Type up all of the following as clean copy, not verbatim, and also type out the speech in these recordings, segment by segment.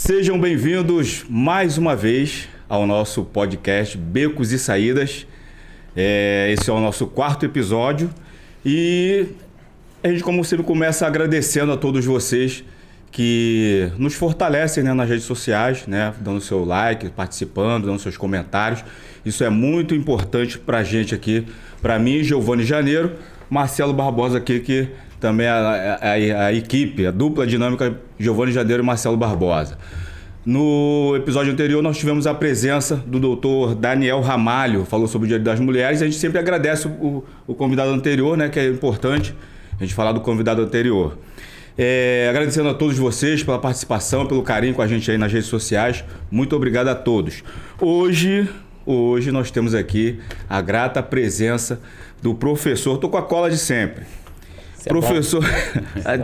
Sejam bem-vindos mais uma vez ao nosso podcast Becos e Saídas. Esse é o nosso 4º episódio e a gente, como sempre, começa agradecendo a todos vocês que nos fortalecem, né, nas redes sociais, né, dando seu like, participando, dando seus comentários. Isso é muito importante para a gente aqui, para mim, Giovanni Janeiro, Marcelo Barbosa aqui, que também a equipe, a dupla dinâmica Giovanni Janeiro e Marcelo Barbosa. No episódio anterior nós tivemos a presença do doutor Daniel Ramalho, falou sobre o Dia das Mulheres. A gente sempre agradece o convidado anterior, né, que é importante a gente falar do convidado anterior. Agradecendo a todos vocês pela participação, pelo carinho com a gente aí nas redes sociais. Muito obrigado a todos. Hoje nós temos aqui a grata presença do professor, tô com a cola de sempre. Professor,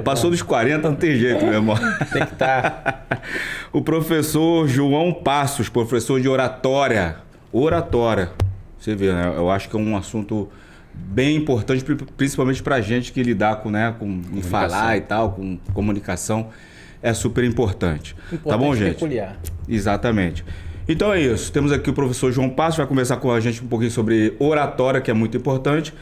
passou dos 40, não tem jeito, meu irmão. Tem que estar. O professor João Passos, professor de oratória. Oratória. Você vê, né? Eu acho que é um assunto bem importante, principalmente pra gente que lidar com falar e tal, com comunicação. É super importante. Tá bom, gente? Peculiar. Exatamente. Então é isso. Temos aqui o professor João Passos, vai conversar com a gente um pouquinho sobre oratória, que é muito importante.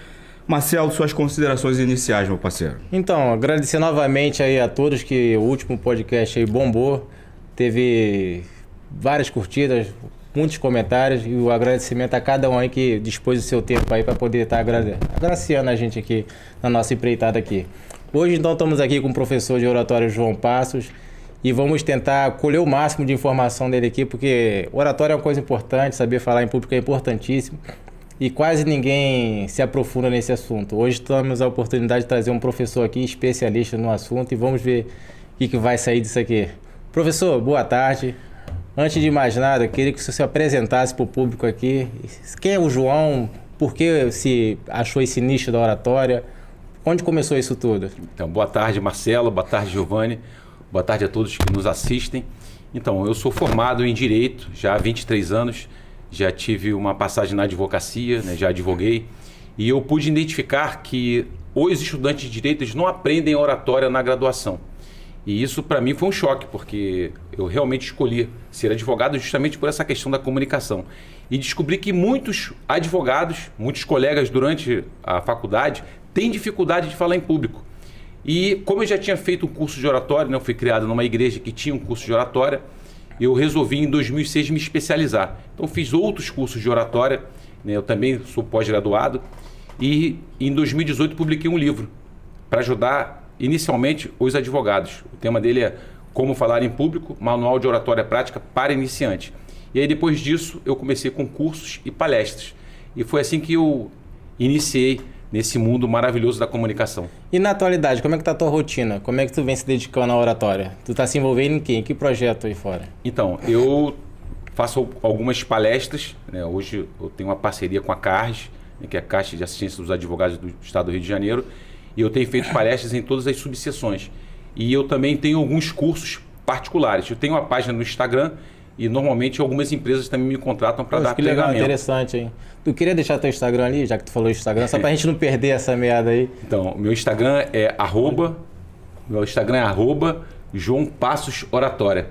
Marcelo, suas considerações iniciais, meu parceiro. Então, agradecer novamente aí a todos que o último podcast aí bombou, teve várias curtidas, muitos comentários e o agradecimento a cada um aí que dispôs do seu tempo aí para poder estar agraciando a gente aqui na nossa empreitada aqui. Hoje então estamos aqui com o professor de oratória João Passos e vamos tentar colher o máximo de informação dele aqui, porque oratória é uma coisa importante, saber falar em público é importantíssimo. E quase ninguém se aprofunda nesse assunto. Hoje temos a oportunidade de trazer um professor aqui, especialista no assunto, e vamos ver o que vai sair disso aqui. Professor, boa tarde. Antes de mais nada, eu queria que você se apresentasse para o público aqui. Quem é o João? Por que se achou esse nicho da oratória? Onde começou isso tudo? Então, boa tarde, Marcelo. Boa tarde, Giovanni. Boa tarde a todos que nos assistem. Então, eu sou formado em Direito já há 23 anos. Já tive uma passagem na advocacia, né, já advoguei, e eu pude identificar que os estudantes de direito eles não aprendem oratória na graduação. E isso para mim foi um choque, porque eu realmente escolhi ser advogado justamente por essa questão da comunicação. E descobri que muitos advogados, muitos colegas durante a faculdade têm dificuldade de falar em público. E como eu já tinha feito um curso de oratória, né, eu fui criado numa igreja que tinha um curso de oratória, eu resolvi em 2006 me especializar. Então fiz outros cursos de oratória, né? Eu também sou pós-graduado e em 2018 publiquei um livro para ajudar inicialmente os advogados. O tema dele é Como Falar em Público, Manual de Oratória Prática para Iniciante. E aí depois disso eu comecei com cursos e palestras. E foi assim que eu iniciei nesse mundo maravilhoso da comunicação. E na atualidade, como é que tá a tua rotina? Como é que tu vem se dedicando à oratória? Tu tá se envolvendo em quê? Em que projeto aí fora? Então, eu faço algumas palestras, né? Hoje eu tenho uma parceria com a CARS, né? Que é a Caixa de Assistência dos Advogados do Estado do Rio de Janeiro, e eu tenho feito palestras em todas as subseções. E eu também tenho alguns cursos particulares. Eu tenho uma página no Instagram e normalmente algumas empresas também me contratam para dar treinamento. Que legal, interessante, hein? Tu queria deixar teu Instagram ali, já que tu falou Instagram, só pra gente não perder essa meada aí. Então, meu Instagram é João Passos Oratória.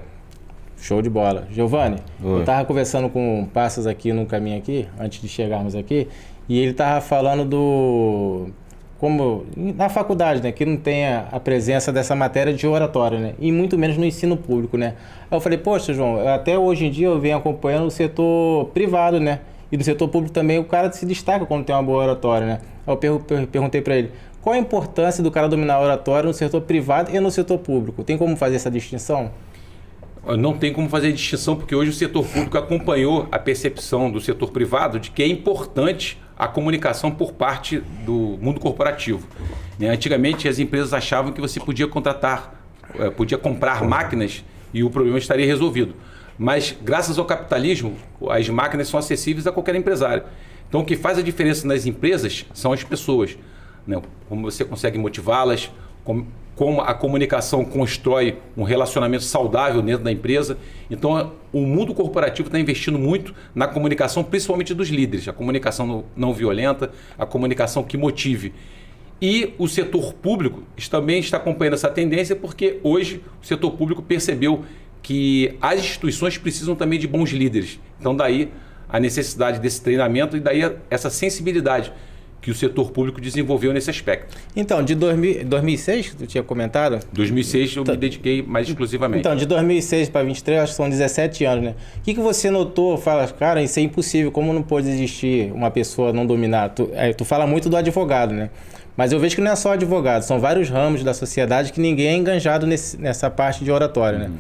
Show de bola. Giovanni, eu tava conversando com o Passos aqui no caminho aqui, antes de chegarmos aqui, e ele tava falando como na faculdade, né, que não tem a presença dessa matéria de oratória, né, e muito menos no ensino público, né. Aí eu falei, poxa, João, até hoje em dia eu venho acompanhando o setor privado, né, e no setor público também o cara se destaca quando tem uma boa oratória, né. Aí eu perguntei para ele, qual a importância do cara dominar a oratória no setor privado e no setor público? Tem como fazer essa distinção? Não tem como fazer distinção, porque hoje o setor público acompanhou a percepção do setor privado de que é importante a comunicação por parte do mundo corporativo. Antigamente as empresas achavam que você podia comprar máquinas e o problema estaria resolvido. Mas graças ao capitalismo, as máquinas são acessíveis a qualquer empresário. Então o que faz a diferença nas empresas são as pessoas, né? Como você consegue motivá-las, como a comunicação constrói um relacionamento saudável dentro da empresa. Então, o mundo corporativo está investindo muito na comunicação, principalmente dos líderes, a comunicação não violenta, a comunicação que motive. E o setor público também está acompanhando essa tendência, porque hoje o setor público percebeu que as instituições precisam também de bons líderes. Então daí a necessidade desse treinamento e daí essa sensibilidade que o setor público desenvolveu nesse aspecto. Então, de 2006, que tu tinha comentado? 2006 eu me dediquei mais exclusivamente. Então, de 2006 para 23, acho que são 17 anos, né? O que você notou? Fala, cara, isso é impossível, como não pode existir uma pessoa não dominar? Tu fala muito do advogado, né? Mas eu vejo que não é só advogado, são vários ramos da sociedade que ninguém é enganjado nessa parte de oratória, né?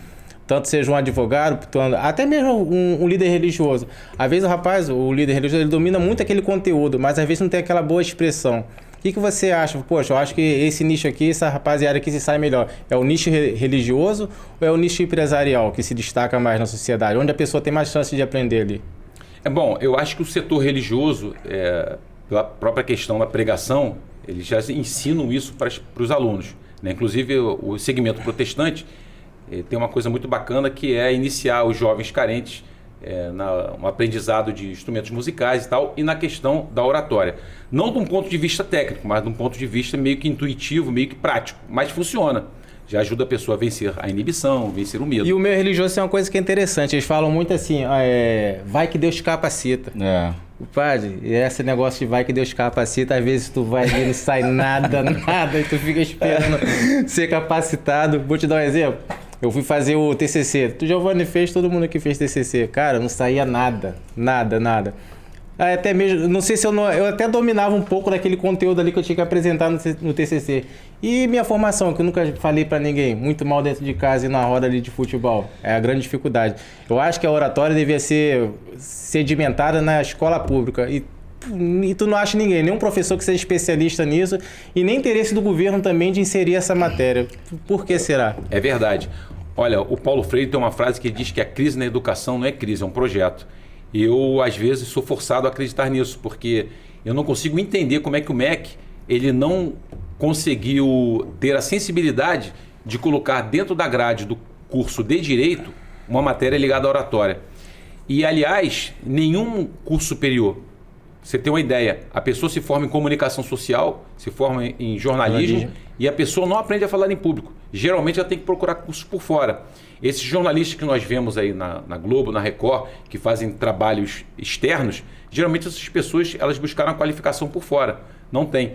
Tanto seja um advogado, até mesmo um líder religioso. Às vezes o líder religioso, ele domina muito aquele conteúdo, mas às vezes não tem aquela boa expressão. O que você acha? Poxa, eu acho que esse nicho aqui, essa rapaziada aqui se sai melhor. É o nicho religioso ou é o nicho empresarial que se destaca mais na sociedade? Onde a pessoa tem mais chance de aprender ali? Bom, eu acho que o setor religioso, pela própria questão da pregação, eles já ensinam isso para os alunos, né? Inclusive o segmento protestante tem uma coisa muito bacana que é iniciar os jovens carentes no aprendizado de instrumentos musicais e tal, e na questão da oratória. Não de um ponto de vista técnico, mas de um ponto de vista meio que intuitivo, meio que prático, mas funciona. Já ajuda a pessoa a vencer a inibição, vencer o medo. E o meio religioso é uma coisa que é interessante, eles falam muito assim, vai que Deus te capacita. Padre, esse negócio de vai que Deus capacita, às vezes tu vai e não sai nada, e tu fica esperando ser capacitado. Vou te dar um exemplo. Eu fui fazer o TCC. O Giovanni fez, todo mundo aqui fez TCC. Cara, não saía nada. Até mesmo, não sei se eu até dominava um pouco daquele conteúdo ali que eu tinha que apresentar no TCC. E minha formação, que eu nunca falei pra ninguém, muito mal dentro de casa e na roda ali de futebol. É a grande dificuldade. Eu acho que a oratória devia ser sedimentada na escola pública. E tu não acha ninguém, nenhum professor que seja especialista nisso e nem interesse do governo também de inserir essa matéria. Por que será? É verdade. Olha, o Paulo Freire tem uma frase que diz que a crise na educação não é crise, é um projeto. E eu, às vezes, sou forçado a acreditar nisso, porque eu não consigo entender como é que o MEC ele não conseguiu ter a sensibilidade de colocar dentro da grade do curso de Direito uma matéria ligada à oratória. E, aliás, nenhum curso superior. Você tem uma ideia, a pessoa se forma em comunicação social, se forma em jornalismo e a pessoa não aprende a falar em público. Geralmente ela tem que procurar cursos por fora. Esses jornalistas que nós vemos aí na Globo, na Record, que fazem trabalhos externos, geralmente essas pessoas elas buscaram a qualificação por fora. Não tem.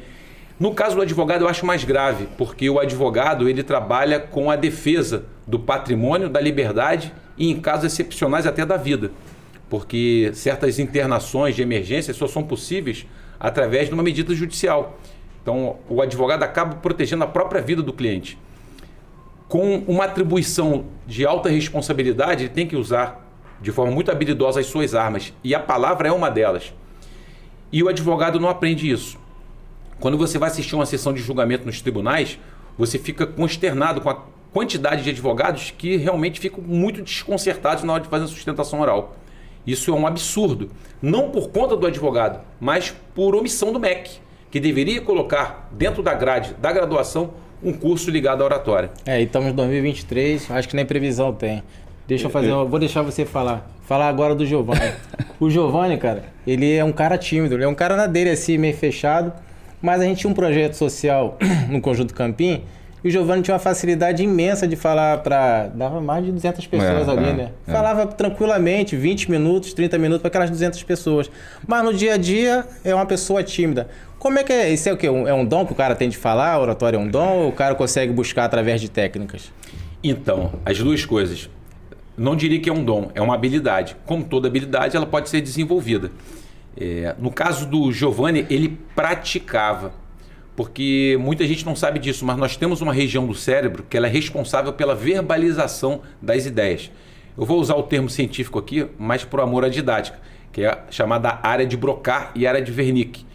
No caso do advogado eu acho mais grave, porque o advogado ele trabalha com a defesa do patrimônio, da liberdade e em casos excepcionais até da vida. Porque certas internações de emergência só são possíveis através de uma medida judicial. Então, o advogado acaba protegendo a própria vida do cliente. Com uma atribuição de alta responsabilidade, ele tem que usar de forma muito habilidosa as suas armas. E a palavra é uma delas. E o advogado não aprende isso. Quando você vai assistir uma sessão de julgamento nos tribunais, você fica consternado com a quantidade de advogados que realmente ficam muito desconcertados na hora de fazer a sustentação oral. Isso é um absurdo, não por conta do advogado, mas por omissão do MEC, que deveria colocar dentro da grade da graduação um curso ligado à oratória. E estamos em 2023, acho que nem previsão tem. Deixa eu fazer, vou deixar você falar. Falar agora do Giovanni. O Giovanni, cara, ele é um cara tímido, ele é um cara na dele assim, meio fechado, mas a gente tinha um projeto social no Conjunto Campim. E o Giovanni tinha uma facilidade imensa de falar dava mais de 200 pessoas ali, né? Falava tranquilamente, 20 minutos, 30 minutos para aquelas 200 pessoas. Mas no dia a dia é uma pessoa tímida. Como é que é? Isso é o quê? É um dom que o cara tem de falar? A oratória é um dom ou o cara consegue buscar através de técnicas? Então, as duas coisas. Não diria que é um dom, é uma habilidade. Como toda habilidade, ela pode ser desenvolvida. No caso do Giovanni, ele praticava. Porque muita gente não sabe disso, mas nós temos uma região do cérebro que ela é responsável pela verbalização das ideias. Eu vou usar o termo científico aqui, mas por amor à didática, que é a chamada área de Broca e área de Wernicke,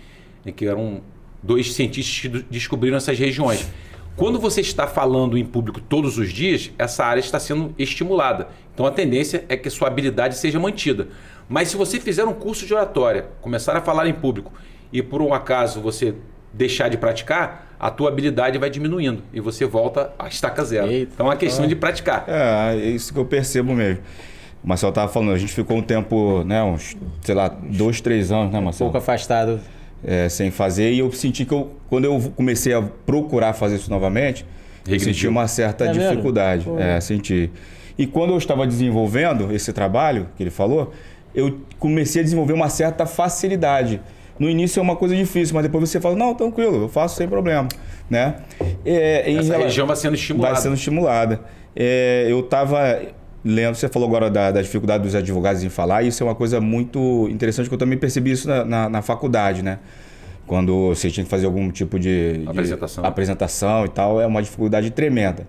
que eram dois cientistas que descobriram essas regiões. Quando você está falando em público todos os dias, essa área está sendo estimulada. Então a tendência é que a sua habilidade seja mantida. Mas se você fizer um curso de oratória, começar a falar em público e por um acaso você deixar de praticar, a tua habilidade vai diminuindo e você volta à estaca zero. Eita, então é uma questão de praticar. É isso que eu percebo mesmo. O Marcelo estava falando, a gente ficou um tempo, né, uns, 2, 3 anos, né, Marcelo? Um pouco afastado. Sem fazer, e eu senti que quando eu comecei a procurar fazer isso novamente, Eu senti uma certa dificuldade. Senti. E quando eu estava desenvolvendo esse trabalho que ele falou, eu comecei a desenvolver uma certa facilidade. No início é uma coisa difícil, mas depois você fala, não, tranquilo, eu faço sem problema, né? Essa região vai sendo estimulada. Vai sendo estimulada. Eu estava lendo, você falou agora da dificuldade dos advogados em falar, e isso é uma coisa muito interessante, que eu também percebi isso na faculdade, né? Quando você tinha que fazer algum tipo de apresentação e tal, é uma dificuldade tremenda.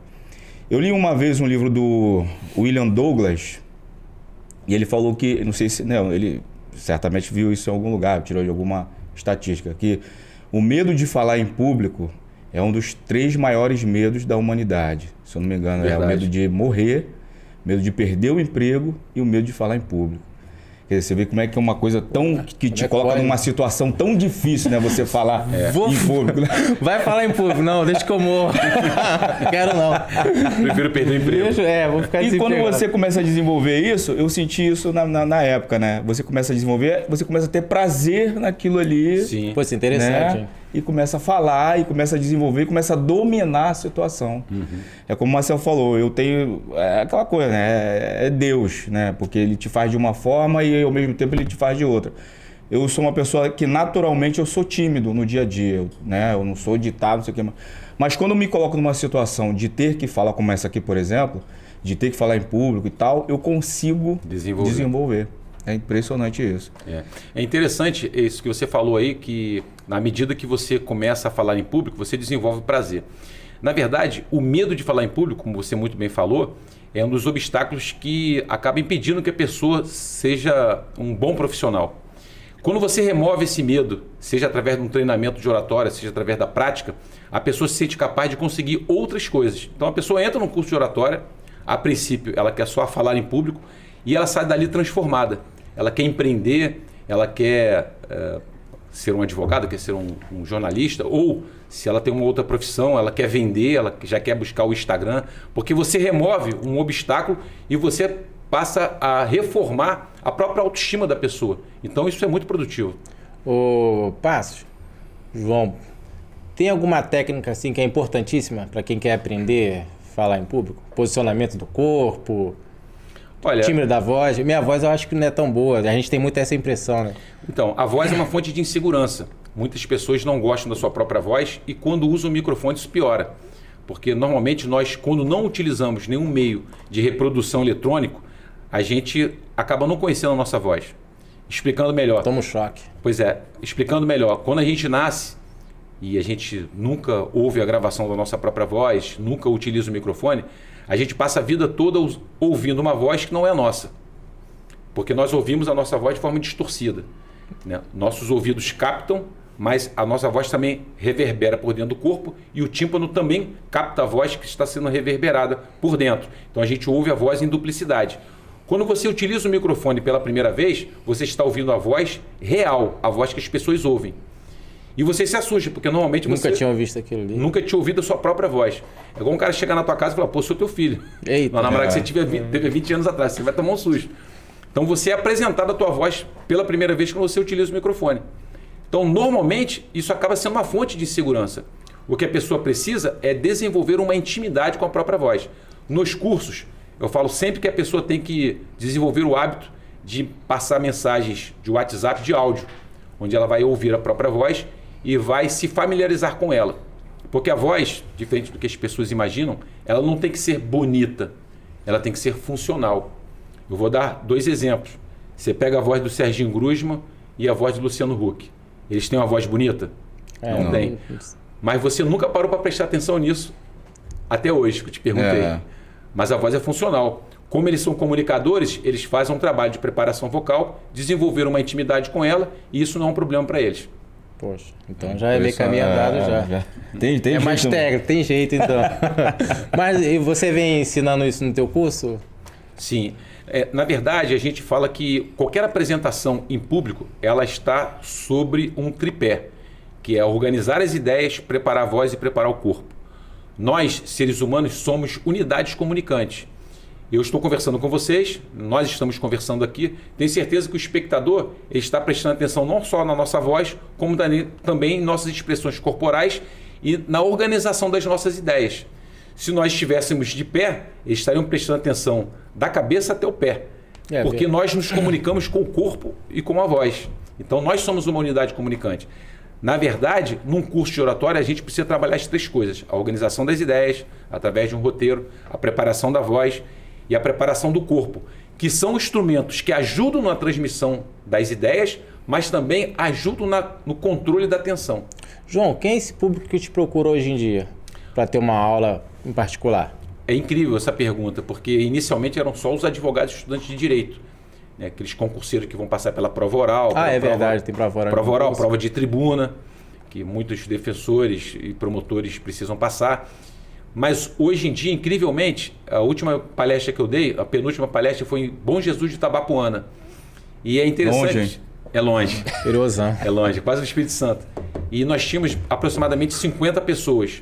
Eu li uma vez um livro do William Douglas, e ele falou que, não sei se... Não, ele certamente viu isso em algum lugar, tirou de alguma estatística, que o medo de falar em público é um dos 3 maiores medos da humanidade. Se eu não me engano, é o medo de morrer, medo de perder o emprego e o medo de falar em público. Quer dizer, você vê como é que é uma coisa tão que te coloca numa situação tão difícil, né? Você falar em público. Né? Vai falar em público. Não, deixa que eu morro. Não quero não. Prefiro perder o emprego. Vou ficar E quando você começa a desenvolver isso, eu senti isso na época, né? Você começa a desenvolver, você começa a ter prazer naquilo ali. Sim. Pô, isso é interessante. Né? E começa a falar, e começa a desenvolver, e começa a dominar a situação. É como o Marcelo falou, eu tenho... É aquela coisa, né? É Deus, né? Porque ele te faz de uma forma e ao mesmo tempo ele te faz de outra. Eu sou uma pessoa que naturalmente eu sou tímido no dia a dia, né? Eu não sou ditado, não sei o que. Mas quando eu me coloco numa situação de ter que falar, como essa aqui, por exemplo, de ter que falar em público e tal, eu consigo desenvolver. É impressionante isso. É interessante isso que você falou aí, que na medida que você começa a falar em público, você desenvolve prazer. Na verdade, o medo de falar em público, como você muito bem falou, é um dos obstáculos que acaba impedindo que a pessoa seja um bom profissional. Quando você remove esse medo, seja através de um treinamento de oratória, seja através da prática, a pessoa se sente capaz de conseguir outras coisas. Então a pessoa entra num curso de oratória, a princípio ela quer só falar em público e ela sai dali transformada. Ela quer empreender, ela quer ser um advogado, quer ser um jornalista, ou se ela tem uma outra profissão, ela quer vender, ela já quer buscar o Instagram, porque você remove um obstáculo e você passa a reformar a própria autoestima da pessoa. Então isso é muito produtivo. Ô Passos, João, tem alguma técnica assim que é importantíssima para quem quer aprender a falar em público? Posicionamento do corpo... Olha, timbre da voz. Minha voz eu acho que não é tão boa. A gente tem muito essa impressão, né? Então, a voz é uma fonte de insegurança. Muitas pessoas não gostam da sua própria voz e quando usam o microfone isso piora. Porque normalmente nós, quando não utilizamos nenhum meio de reprodução eletrônico, a gente acaba não conhecendo a nossa voz. Explicando melhor. Toma um choque. Pois é, explicando melhor. Quando a gente nasce e a gente nunca ouve a gravação da nossa própria voz, nunca utiliza o microfone, a gente passa a vida toda ouvindo uma voz que não é nossa. Porque nós ouvimos a nossa voz de forma distorcida, né? Nossos ouvidos captam, mas a nossa voz também reverbera por dentro do corpo e o tímpano também capta a voz que está sendo reverberada por dentro. Então a gente ouve a voz em duplicidade. Quando você utiliza o microfone pela primeira vez, você está ouvindo a voz real, a voz que as pessoas ouvem. E você se assusta, porque normalmente você... Nunca tinha visto aquilo ali. Nunca tinha ouvido a sua própria voz. É igual um cara chegar na tua casa e falar, pô, sou teu filho. Eita. Uma namorada que você teve 20 anos atrás, você vai tomar um susto. Então você é apresentado a tua voz pela primeira vez quando você utiliza o microfone. Então normalmente isso acaba sendo uma fonte de insegurança. O que a pessoa precisa é desenvolver uma intimidade com a própria voz. Nos cursos, eu falo sempre que a pessoa tem que desenvolver o hábito de passar mensagens de WhatsApp de áudio, onde ela vai ouvir a própria voz e vai se familiarizar com ela. Porque a voz, diferente do que as pessoas imaginam, ela não tem que ser bonita, ela tem que ser funcional. Eu vou dar 2 exemplos. Você pega a voz do Serginho Grosman e a voz do Luciano Huck. Eles têm uma voz bonita? Não tem. Mas você nunca parou para prestar atenção nisso até hoje, que eu te perguntei. Mas a voz é funcional. Como eles são comunicadores, eles fazem um trabalho de preparação vocal, desenvolveram uma intimidade com ela e isso não é um problema para eles. Poxa, então já é meio caminho andado já. Tem jeito, mais técnico, tem jeito então. Mas e você vem ensinando isso no teu curso? Sim. Na verdade, a gente fala que qualquer apresentação em público, ela está sobre um tripé, que é organizar as ideias, preparar a voz e preparar o corpo. Nós, seres humanos, somos unidades comunicantes. Eu estou conversando com vocês, nós estamos conversando aqui. Tenho certeza que o espectador ele está prestando atenção não só na nossa voz, como também em nossas expressões corporais e na organização das nossas ideias. Se nós estivéssemos de pé, eles estariam prestando atenção da cabeça até o pé. Porque nós nos comunicamos com o corpo e com a voz. Então, nós somos uma unidade comunicante. Na verdade, num curso de oratória, a gente precisa trabalhar as 3 coisas. A organização das ideias, através de um roteiro, a preparação da voz e a preparação do corpo, que são instrumentos que ajudam na transmissão das ideias, mas também ajudam no controle da atenção. João, quem é esse público que te procura hoje em dia para ter uma aula em particular? É incrível essa pergunta, porque inicialmente eram só os advogados e estudantes de direito, né? Aqueles concurseiros que vão passar pela prova oral. Verdade, tem prova oral. Prova oral, prova de tribuna, que muitos defensores e promotores precisam passar. Mas hoje em dia, incrivelmente, a última palestra que eu dei, a penúltima palestra foi em Bom Jesus de Itabapoana. E é interessante. Longe, hein? É longe. Perosão. É longe, quase no Espírito Santo. E nós tínhamos aproximadamente 50 pessoas.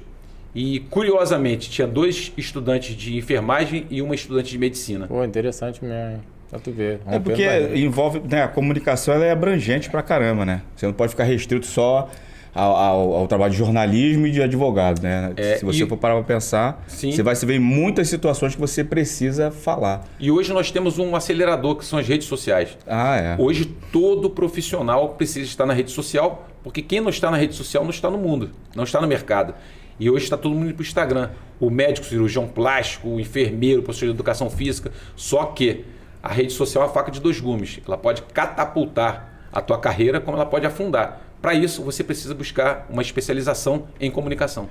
E, curiosamente, tinha 2 estudantes de enfermagem e uma estudante de medicina. Pô, interessante mesmo, hein? Pra tu ver. É porque envolve, né, a comunicação ela é abrangente pra caramba, né? Você não pode ficar restrito só ao trabalho de jornalismo e de advogado, né? Se você for parar pra pensar, sim, você vai se ver em muitas situações que você precisa falar. E hoje nós temos um acelerador, que são as redes sociais. Hoje todo profissional precisa estar na rede social, porque quem não está na rede social não está no mundo, não está no mercado. E hoje está todo mundo indo para o Instagram. O médico, o cirurgião plástico, o enfermeiro, o professor de educação física. Só que a rede social é uma faca de 2 gumes. Ela pode catapultar a tua carreira, como ela pode afundar. Para isso, você precisa buscar uma especialização em comunicação.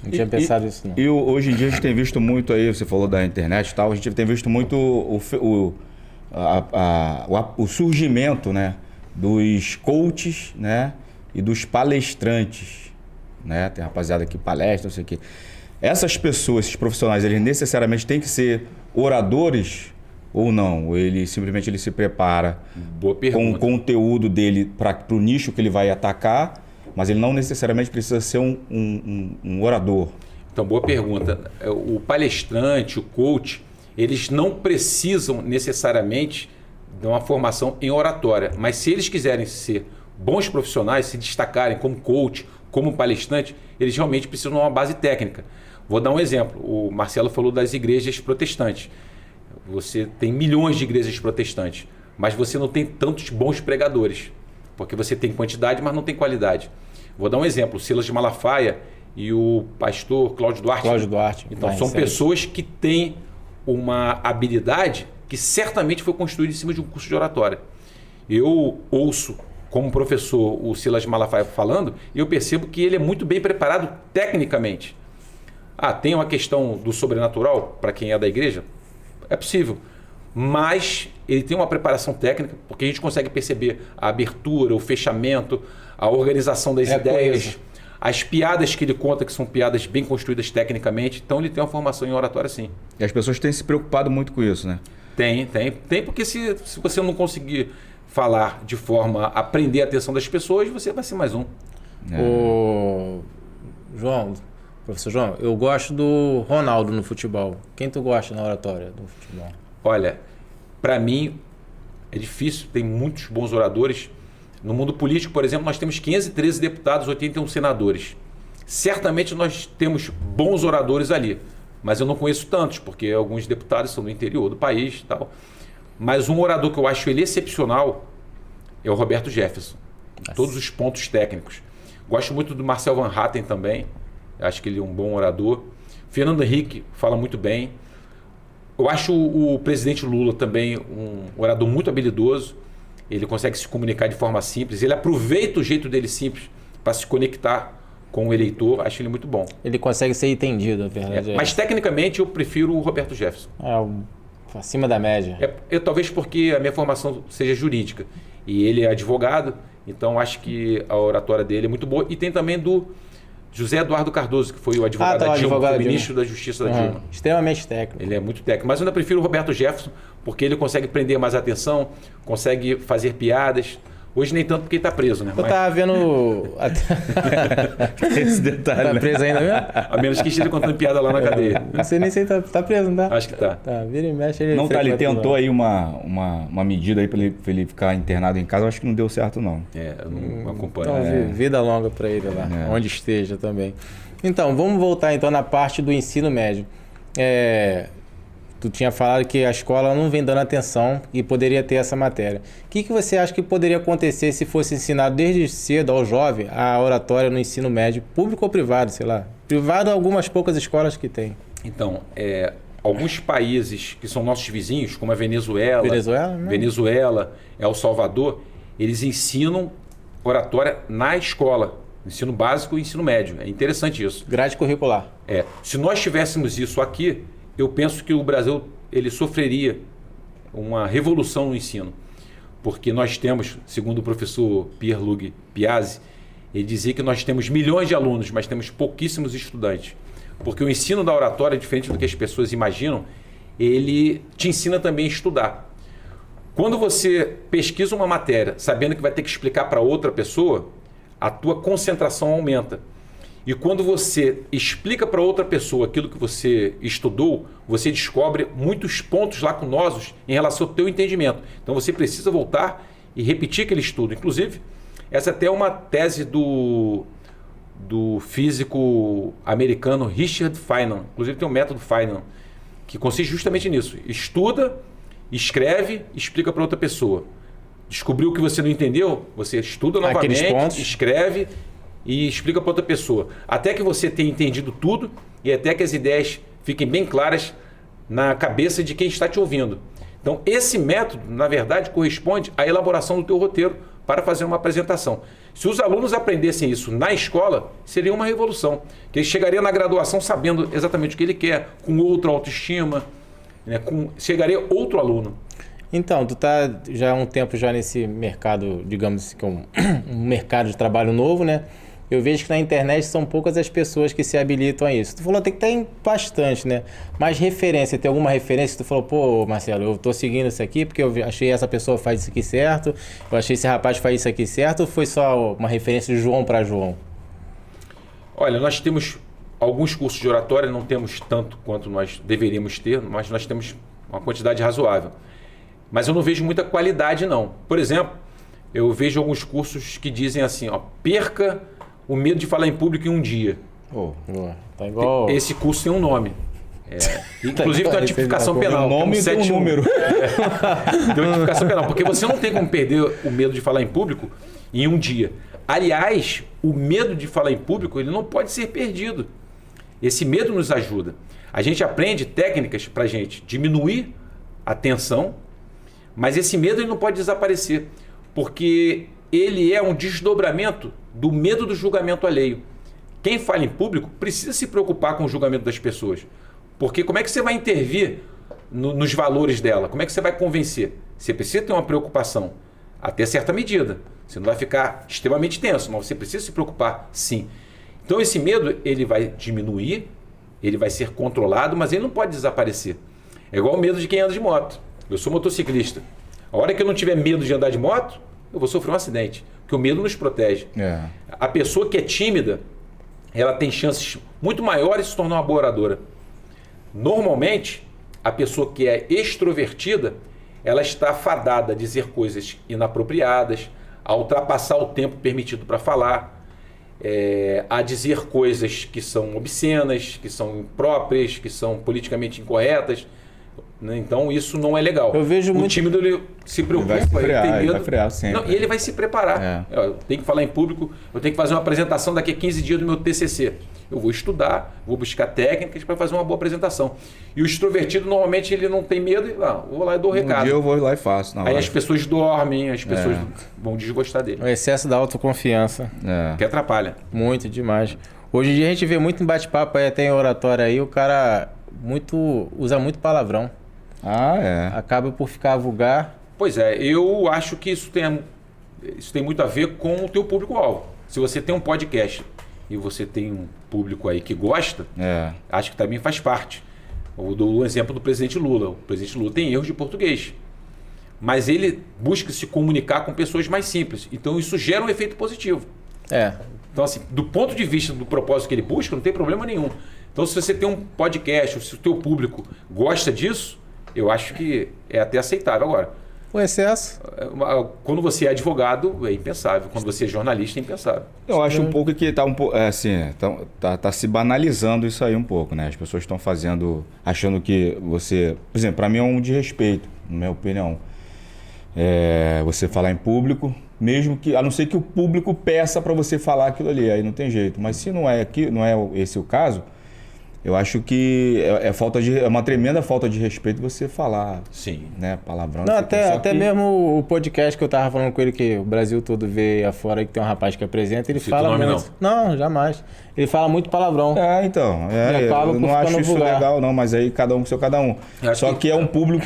Não tinha pensado nisso, não. E hoje em dia a gente tem visto muito aí, você falou da internet e tal, a gente tem visto muito o surgimento, né, dos coaches, né, e dos palestrantes. Né? Tem rapaziada que palestra, não sei o quê. Essas pessoas, esses profissionais, eles necessariamente têm que ser oradores ou não? Ou ele simplesmente se prepara com o conteúdo dele para o nicho que ele vai atacar, mas ele não necessariamente precisa ser um orador? Então, boa pergunta. O palestrante, o coach, eles não precisam necessariamente de uma formação em oratória, mas se eles quiserem ser bons profissionais, se destacarem como coach, como palestrante, eles realmente precisam de uma base técnica. Vou dar um exemplo. O Marcelo falou das igrejas protestantes. Você tem milhões de igrejas protestantes, mas você não tem tantos bons pregadores, porque você tem quantidade, mas não tem qualidade. Vou dar um exemplo. O Silas de Malafaia e o pastor Cláudio Duarte. Cláudio Duarte. Então, são pessoas que têm uma habilidade que certamente foi construída em cima de um curso de oratória. Eu ouço como professor o Silas de Malafaia falando, e eu percebo que ele é muito bem preparado tecnicamente. Tem uma questão do sobrenatural para quem é da igreja? É possível. Mas ele tem uma preparação técnica, porque a gente consegue perceber a abertura, o fechamento, a organização das ideias, as piadas que ele conta, que são piadas bem construídas tecnicamente. Então ele tem uma formação em oratória, sim. E as pessoas têm se preocupado muito com isso, né? Tem, porque se você não conseguir falar de forma a prender a atenção das pessoas, você vai ser mais um. Professor João, eu gosto do Ronaldo no futebol. Quem tu gosta na oratória do futebol? Olha, para mim é difícil, tem muitos bons oradores. No mundo político, por exemplo, nós temos 513 deputados, 81 senadores. Certamente nós temos bons oradores ali, mas eu não conheço tantos, porque alguns deputados são do interior do país e tal. Mas um orador que eu acho ele excepcional é o Roberto Jefferson. Todos os pontos técnicos. Gosto muito do Marcel Van Hatten também. Acho que ele é um bom orador. Fernando Henrique fala muito bem. Eu acho o presidente Lula também um orador muito habilidoso. Ele consegue se comunicar de forma simples. Ele aproveita o jeito dele simples para se conectar com o eleitor. Acho ele muito bom. Ele consegue ser entendido, a verdade. Mas tecnicamente eu prefiro o Roberto Jefferson. Acima da média. Talvez porque a minha formação seja jurídica. E ele é advogado, então acho que a oratória dele é muito boa. E tem também do José Eduardo Cardoso, que foi o advogado da Dilma, foi o ministro da Justiça da Dilma. Extremamente técnico. Ele é muito técnico. Mas eu ainda prefiro o Roberto Jefferson, porque ele consegue prender mais atenção, consegue fazer piadas. Hoje nem tanto porque ele tá preso, né? Eu tava vendo... Esse detalhe. Tá preso ainda mesmo? A menos que esteja contando piada lá na cadeia. Não sei nem se tá preso, não tá? Acho que tá. Tá, vira e mexe. Ele Não tá, ele frequenta tentou lá. aí uma medida aí pra ele ficar internado em casa, eu acho que não deu certo, não. Eu não acompanho. Então, vida longa para ele lá, onde esteja também. Então, vamos voltar então na parte do ensino médio. Tu tinha falado que a escola não vem dando atenção e poderia ter essa matéria. O que você acha que poderia acontecer se fosse ensinado desde cedo ao jovem a oratória no ensino médio, público ou privado, sei lá? Privado, algumas poucas escolas que tem. Então, alguns países que são nossos vizinhos, como a Venezuela, El Salvador, eles ensinam oratória na escola, ensino básico e ensino médio. É interessante isso. Grade curricular. Se nós tivéssemos isso aqui, eu penso que o Brasil ele sofreria uma revolução no ensino. Porque nós temos, segundo o professor Pierluigi Piazzi, ele dizia que nós temos milhões de alunos, mas temos pouquíssimos estudantes. Porque o ensino da oratória, diferente do que as pessoas imaginam, ele te ensina também a estudar. Quando você pesquisa uma matéria, sabendo que vai ter que explicar para outra pessoa, a tua concentração aumenta. E quando você explica para outra pessoa aquilo que você estudou, você descobre muitos pontos lacunosos em relação ao teu entendimento. Então você precisa voltar e repetir aquele estudo. Inclusive, essa até é uma tese do físico americano Richard Feynman. Inclusive tem um método Feynman, que consiste justamente nisso. Estuda, escreve, explica para outra pessoa. Descobriu o que você não entendeu, você estuda novamente, escreve e explica para outra pessoa. Até que você tenha entendido tudo e até que as ideias fiquem bem claras na cabeça de quem está te ouvindo. Então, esse método, na verdade, corresponde à elaboração do teu roteiro para fazer uma apresentação. Se os alunos aprendessem isso na escola, seria uma revolução. Que ele chegaria na graduação sabendo exatamente o que ele quer, com outra autoestima, né, chegaria outro aluno. Então, tu tá já há um tempo já nesse mercado, digamos que é um mercado de trabalho novo, né? Eu vejo que na internet são poucas as pessoas que se habilitam a isso. Tu falou até que tem bastante, né? Mas referência, tem alguma referência que tu falou, pô, Marcelo, eu tô seguindo isso aqui porque eu achei essa pessoa faz isso aqui certo, eu achei esse rapaz faz isso aqui certo, ou foi só uma referência de João para João? Olha, nós temos alguns cursos de oratória, não temos tanto quanto nós deveríamos ter, mas nós temos uma quantidade razoável. Mas eu não vejo muita qualidade, não. Por exemplo, eu vejo alguns cursos que dizem assim, perca o medo de falar em público em um dia. Tá igual... Esse curso tem um nome. Inclusive tem uma tipificação penal. O nome tem um número. Tem uma tipificação penal, porque você não tem como perder o medo de falar em público em um dia. Aliás, o medo de falar em público ele não pode ser perdido. Esse medo nos ajuda. A gente aprende técnicas para a gente diminuir a tensão, mas esse medo ele não pode desaparecer, porque ele é um desdobramento do medo do julgamento alheio. Quem fala em público precisa se preocupar com o julgamento das pessoas, porque como é que você vai intervir nos valores dela? Como é que você vai convencer? Você precisa ter uma preocupação até certa medida. Você não vai ficar extremamente tenso, mas você precisa se preocupar sim. Então esse medo ele vai diminuir, ele vai ser controlado, mas ele não pode desaparecer. É igual o medo de quem anda de moto. Eu sou motociclista. A hora que eu não tiver medo de andar de moto, eu vou sofrer um acidente, porque o medo nos protege. A pessoa que é tímida, ela tem chances muito maiores de se tornar uma boa oradora. Normalmente, a pessoa que é extrovertida, ela está fadada a dizer coisas inapropriadas, a ultrapassar o tempo permitido para falar, a dizer coisas que são obscenas, que são impróprias, que são politicamente incorretas. Então isso não é legal. Eu vejo o tímido ele se preocupa, ele tem medo. Ele vai frear sempre. Não, e ele vai se preparar. Eu tenho que falar em público, eu tenho que fazer uma apresentação daqui a 15 dias do meu TCC. Eu vou estudar, vou buscar técnicas para fazer uma boa apresentação. E o extrovertido normalmente ele não tem medo, vou lá e dou o recado. Um dia eu vou lá e faço. Aí as pessoas dormem, as pessoas vão desgostar dele. O excesso da autoconfiança. Que atrapalha. Muito demais. Hoje em dia a gente vê muito em bate-papo aí, até em oratória aí, o cara usa muito palavrão. Acaba por ficar vulgar. Pois é, eu acho que isso tem muito a ver com o teu público-alvo. Se você tem um podcast e você tem um público aí que gosta, acho que também faz parte. Eu dou o exemplo do presidente Lula. O presidente Lula tem erros de português. mas ele busca se comunicar com pessoas mais simples. Então isso gera um efeito positivo. Então, assim, do ponto de vista do propósito que ele busca, não tem problema nenhum. Então, se você tem um podcast, ou se o teu público gosta disso, eu acho que é até aceitável. Agora, o excesso? Quando você é advogado, é impensável. Quando você é jornalista, é impensável. Eu acho um pouco que está um pouco, tá se banalizando isso aí um pouco, né? As pessoas estão achando que você... Por exemplo, para mim é um desrespeito, na minha opinião. Você falar em público, mesmo que, a não ser que o público peça para você falar aquilo ali, aí não tem jeito. Mas se não é esse o caso, eu acho que é uma tremenda falta de respeito você falar. Sim. Né, palavrão. Não, até mesmo o podcast que eu tava falando com ele, que o Brasil todo vê afora, que tem um rapaz que apresenta, ele fala muito. Não, jamais. Ele fala muito palavrão. Então. Eu não acho isso legal, não, mas aí cada um com seu cada um. Só que é um público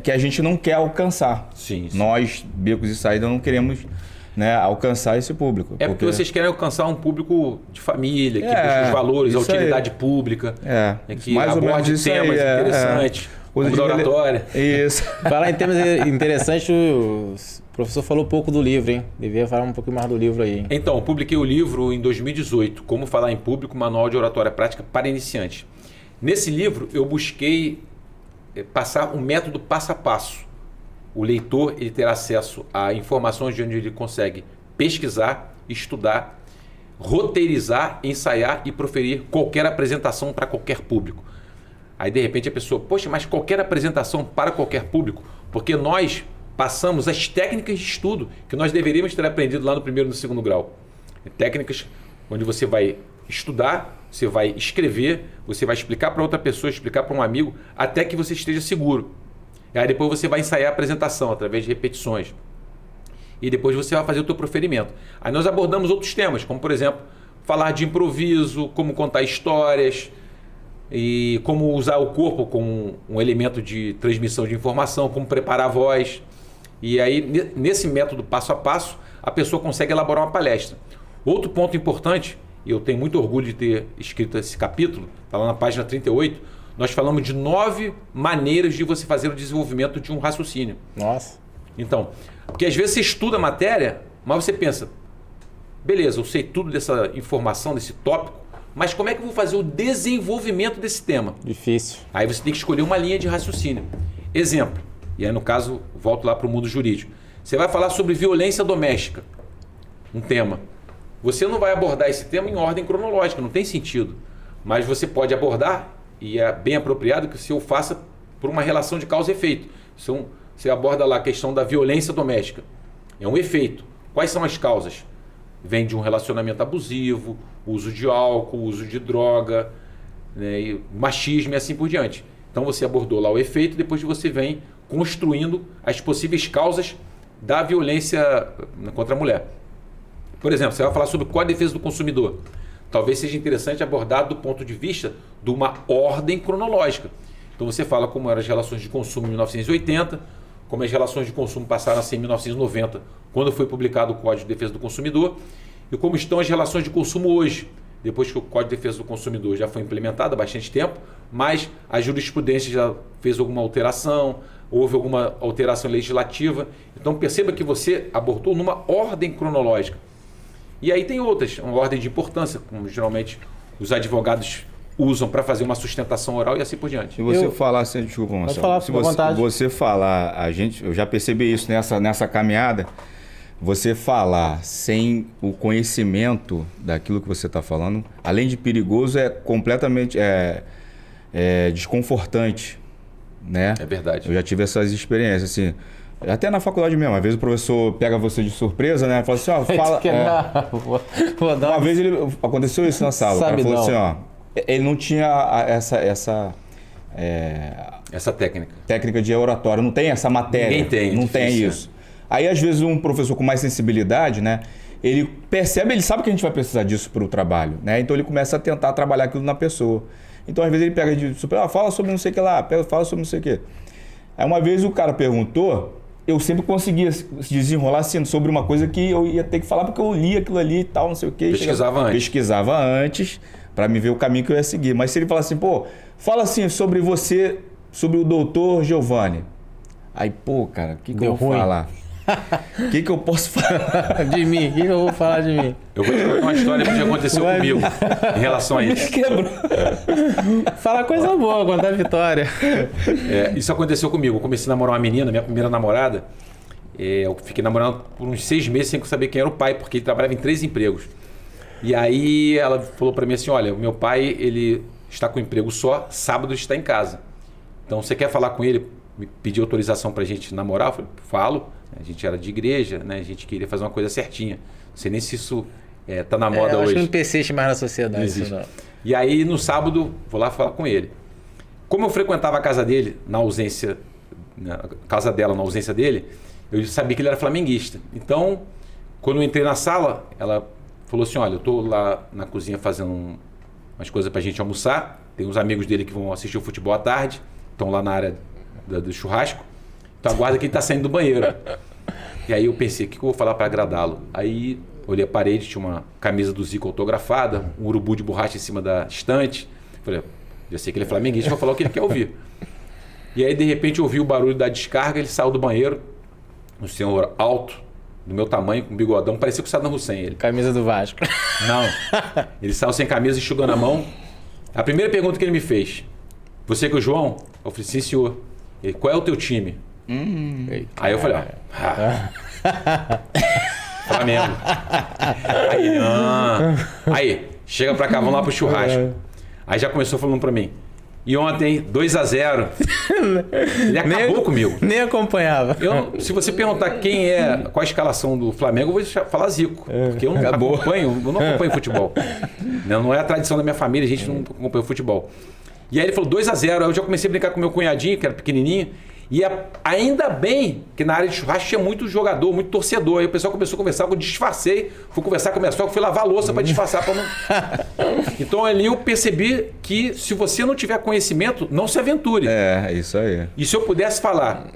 que a gente não quer alcançar. Sim. Nós, Becos e Saídas, não queremos, né, alcançar esse público. Porque vocês querem alcançar um público de família, que busca os valores, a utilidade pública, que mais aborde temas interessantes, como da oratória. Isso. Falar em temas interessantes, o professor falou pouco do livro, hein? Devia falar um pouquinho mais do livro aí, hein? Então, eu publiquei o livro em 2018, Como Falar em Público, Manual de Oratória Prática para Iniciantes. Nesse livro, eu busquei passar um método passo a passo. O leitor ele terá acesso a informações de onde ele consegue pesquisar, estudar, roteirizar, ensaiar e proferir qualquer apresentação para qualquer público. Aí de repente a pessoa, poxa, mas qualquer apresentação para qualquer público? Porque nós passamos as técnicas de estudo que nós deveríamos ter aprendido lá no primeiro e no segundo grau. Técnicas onde você vai estudar, você vai escrever, você vai explicar para outra pessoa, explicar para um amigo, até que você esteja seguro. Aí depois você vai ensaiar a apresentação através de repetições. E depois você vai fazer o teu proferimento. Aí nós abordamos outros temas, como por exemplo, falar de improviso, como contar histórias, e como usar o corpo como um elemento de transmissão de informação, como preparar a voz. E aí, nesse método passo a passo, a pessoa consegue elaborar uma palestra. Outro ponto importante, e eu tenho muito orgulho de ter escrito esse capítulo, está lá na página 38, nós falamos de 9 maneiras de você fazer o desenvolvimento de um raciocínio. Nossa. Então, porque às vezes você estuda a matéria, mas você pensa, beleza, eu sei tudo dessa informação, desse tópico, mas como é que eu vou fazer o desenvolvimento desse tema? Difícil. Aí você tem que escolher uma linha de raciocínio. Exemplo, e aí no caso, volto lá para o mundo jurídico. Você vai falar sobre violência doméstica, um tema. Você não vai abordar esse tema em ordem cronológica, não tem sentido. Mas você pode abordar, e é bem apropriado que o faça por uma relação de causa e efeito. Você aborda lá a questão da violência doméstica. É um efeito. Quais são as causas? Vem de um relacionamento abusivo, uso de álcool, uso de droga, né, e machismo e assim por diante. Então você abordou lá o efeito, depois você vem construindo as possíveis causas da violência contra a mulher. Por exemplo, você vai falar sobre o Código de Defesa do Consumidor. Talvez seja interessante abordar do ponto de vista de uma ordem cronológica. Então você fala como eram as relações de consumo em 1980, como as relações de consumo passaram a ser em 1990, quando foi publicado o Código de Defesa do Consumidor, e como estão as relações de consumo hoje, depois que o Código de Defesa do Consumidor já foi implementado há bastante tempo, mas a jurisprudência já fez alguma alteração, houve alguma alteração legislativa. Então perceba que você abordou numa ordem cronológica. E aí tem outras, uma ordem de importância, como geralmente os advogados usam para fazer uma sustentação oral e assim por diante. Se você falar assim, desculpa, Marcelo, se você falar, eu já percebi isso nessa caminhada, você falar sem o conhecimento daquilo que você está falando, além de perigoso, é completamente desconfortante, né? É verdade. Eu já tive essas experiências, assim. Até na faculdade mesmo, às vezes o professor pega você de surpresa, né? Fala assim, ó, fala... Uma vez aconteceu isso na sala. O cara falou assim, ó, ele não tinha essa técnica de oratória, não tem essa matéria. Ninguém tem. Não tem isso. Aí, às vezes, um professor com mais sensibilidade, né? Ele percebe, ele sabe que a gente vai precisar disso para o trabalho, né? Então, ele começa a tentar trabalhar aquilo na pessoa. Então, às vezes, ele pega de surpresa, fala sobre não sei o que lá, fala sobre não sei o que. Aí, uma vez, o cara perguntou... Eu sempre conseguia desenrolar assim, sobre uma coisa que eu ia ter que falar porque eu li aquilo ali e tal, não sei o quê. Pesquisava antes para me ver o caminho que eu ia seguir. Mas se ele falar assim, pô, fala assim sobre você, sobre o doutor Giovanni. Aí, pô, cara, o que eu Deu vou ruim. falar? O que eu posso falar? De mim, o que eu vou falar de mim? Eu vou te contar uma história que já aconteceu comigo em relação a isso. Quebrou. Falar coisa boa, contar vitória. Isso aconteceu comigo. Eu comecei a namorar uma menina, minha primeira namorada. Eu fiquei namorando por uns 6 meses sem saber quem era o pai, porque ele trabalhava em 3 empregos. E aí ela falou pra mim assim, olha, o meu pai, ele está com emprego só, sábado ele está em casa. Então, você quer falar com ele, me pedir autorização pra gente namorar? Eu falei, falo. A gente era de igreja, né? A gente queria fazer uma coisa certinha. Não sei nem se isso tá na moda eu acho hoje. que não persiste mais na sociedade. Não Isso existe. não. E aí, no sábado, vou lá falar com ele. Como eu frequentava a casa dele, na ausência, a casa dela na ausência dele, eu sabia que ele era flamenguista. Então, quando eu entrei na sala, ela falou assim, olha, eu tô lá na cozinha fazendo umas coisas pra gente almoçar. Tem uns amigos dele que vão assistir o futebol à tarde, estão lá na área do churrasco. Então aguarda que ele tá saindo do banheiro. E aí eu pensei, o que eu vou falar para agradá-lo? Aí olhei a parede, tinha uma camisa do Zico autografada, um urubu de borracha em cima da estante. Falei, já sei que ele é flamenguista, vou falar o que ele quer ouvir. E aí de repente eu ouvi o barulho da descarga, ele saiu do banheiro, um senhor alto, do meu tamanho, com bigodão, parecia com o Saddam Hussein. Ele. Camisa do Vasco. Não, ele saiu sem camisa, enxugando a mão. A primeira pergunta que ele me fez, você que é o João? Eu falei, sim senhor. Ele, qual é o teu time? Aí eu falei, Flamengo. Aí ele, Aí, chega pra cá, vamos lá pro churrasco. Aí já começou falando pra mim. E ontem, 2-0. Ele acabou comigo. Nem acompanhava. Se você perguntar qual a escalação do Flamengo, eu vou falar Zico. Porque eu não acompanho futebol. Não é a tradição da minha família, a gente não acompanha futebol. E aí ele falou 2-0. Aí eu já comecei a brincar com meu cunhadinho, que era pequenininho. E ainda bem que na área de churrasco tinha muito jogador, muito torcedor. Aí o pessoal começou a conversar, eu disfarcei. Fui conversar com a minha sogra, fui lavar a louça para disfarçar. Então ali eu percebi que se você não tiver conhecimento, não se aventure. É, isso aí. E se eu pudesse falar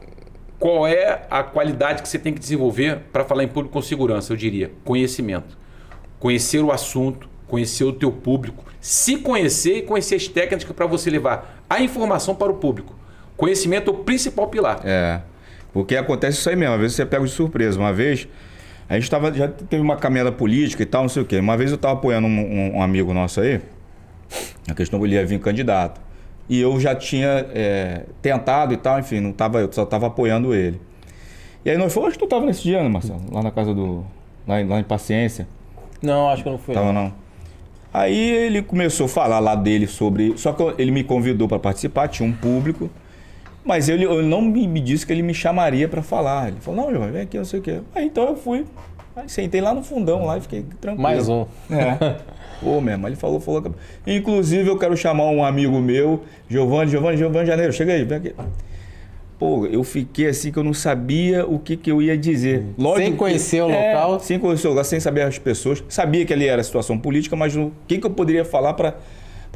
qual é a qualidade que você tem que desenvolver para falar em público com segurança, eu diria conhecimento. Conhecer o assunto, conhecer o teu público, se conhecer e conhecer as técnicas para você levar a informação para o público. Conhecimento é o principal pilar. Porque acontece isso aí mesmo. Às vezes você pega de surpresa. Uma vez, a gente já teve uma caminhada política e tal, não sei o quê. Uma vez eu estava apoiando um amigo nosso aí, a questão que ele ia vir candidato. E eu já tinha tentado e tal, enfim, eu só estava apoiando ele. E aí nós fomos, acho que tu estava nesse dia, né, Marcelo? Lá na casa lá em Paciência. Não, acho que eu não fui. Tava não. Aí ele começou a falar lá dele sobre... Só que ele me convidou para participar, tinha um público... Mas ele não me disse que ele me chamaria para falar. Ele falou, não, João, vem aqui, não sei o quê. Aí então eu fui. Aí sentei lá no fundão lá e fiquei tranquilo. Mais um. Pô, mesmo. Ele falou. Inclusive eu quero chamar um amigo meu, Giovanni Janeiro. Chega aí, vem aqui. Pô, eu fiquei assim que eu não sabia o que eu ia dizer. Lógico sem conhecer o local. Sem conhecer o lugar, sem saber as pessoas. Sabia que ali era situação política, mas o que eu poderia falar para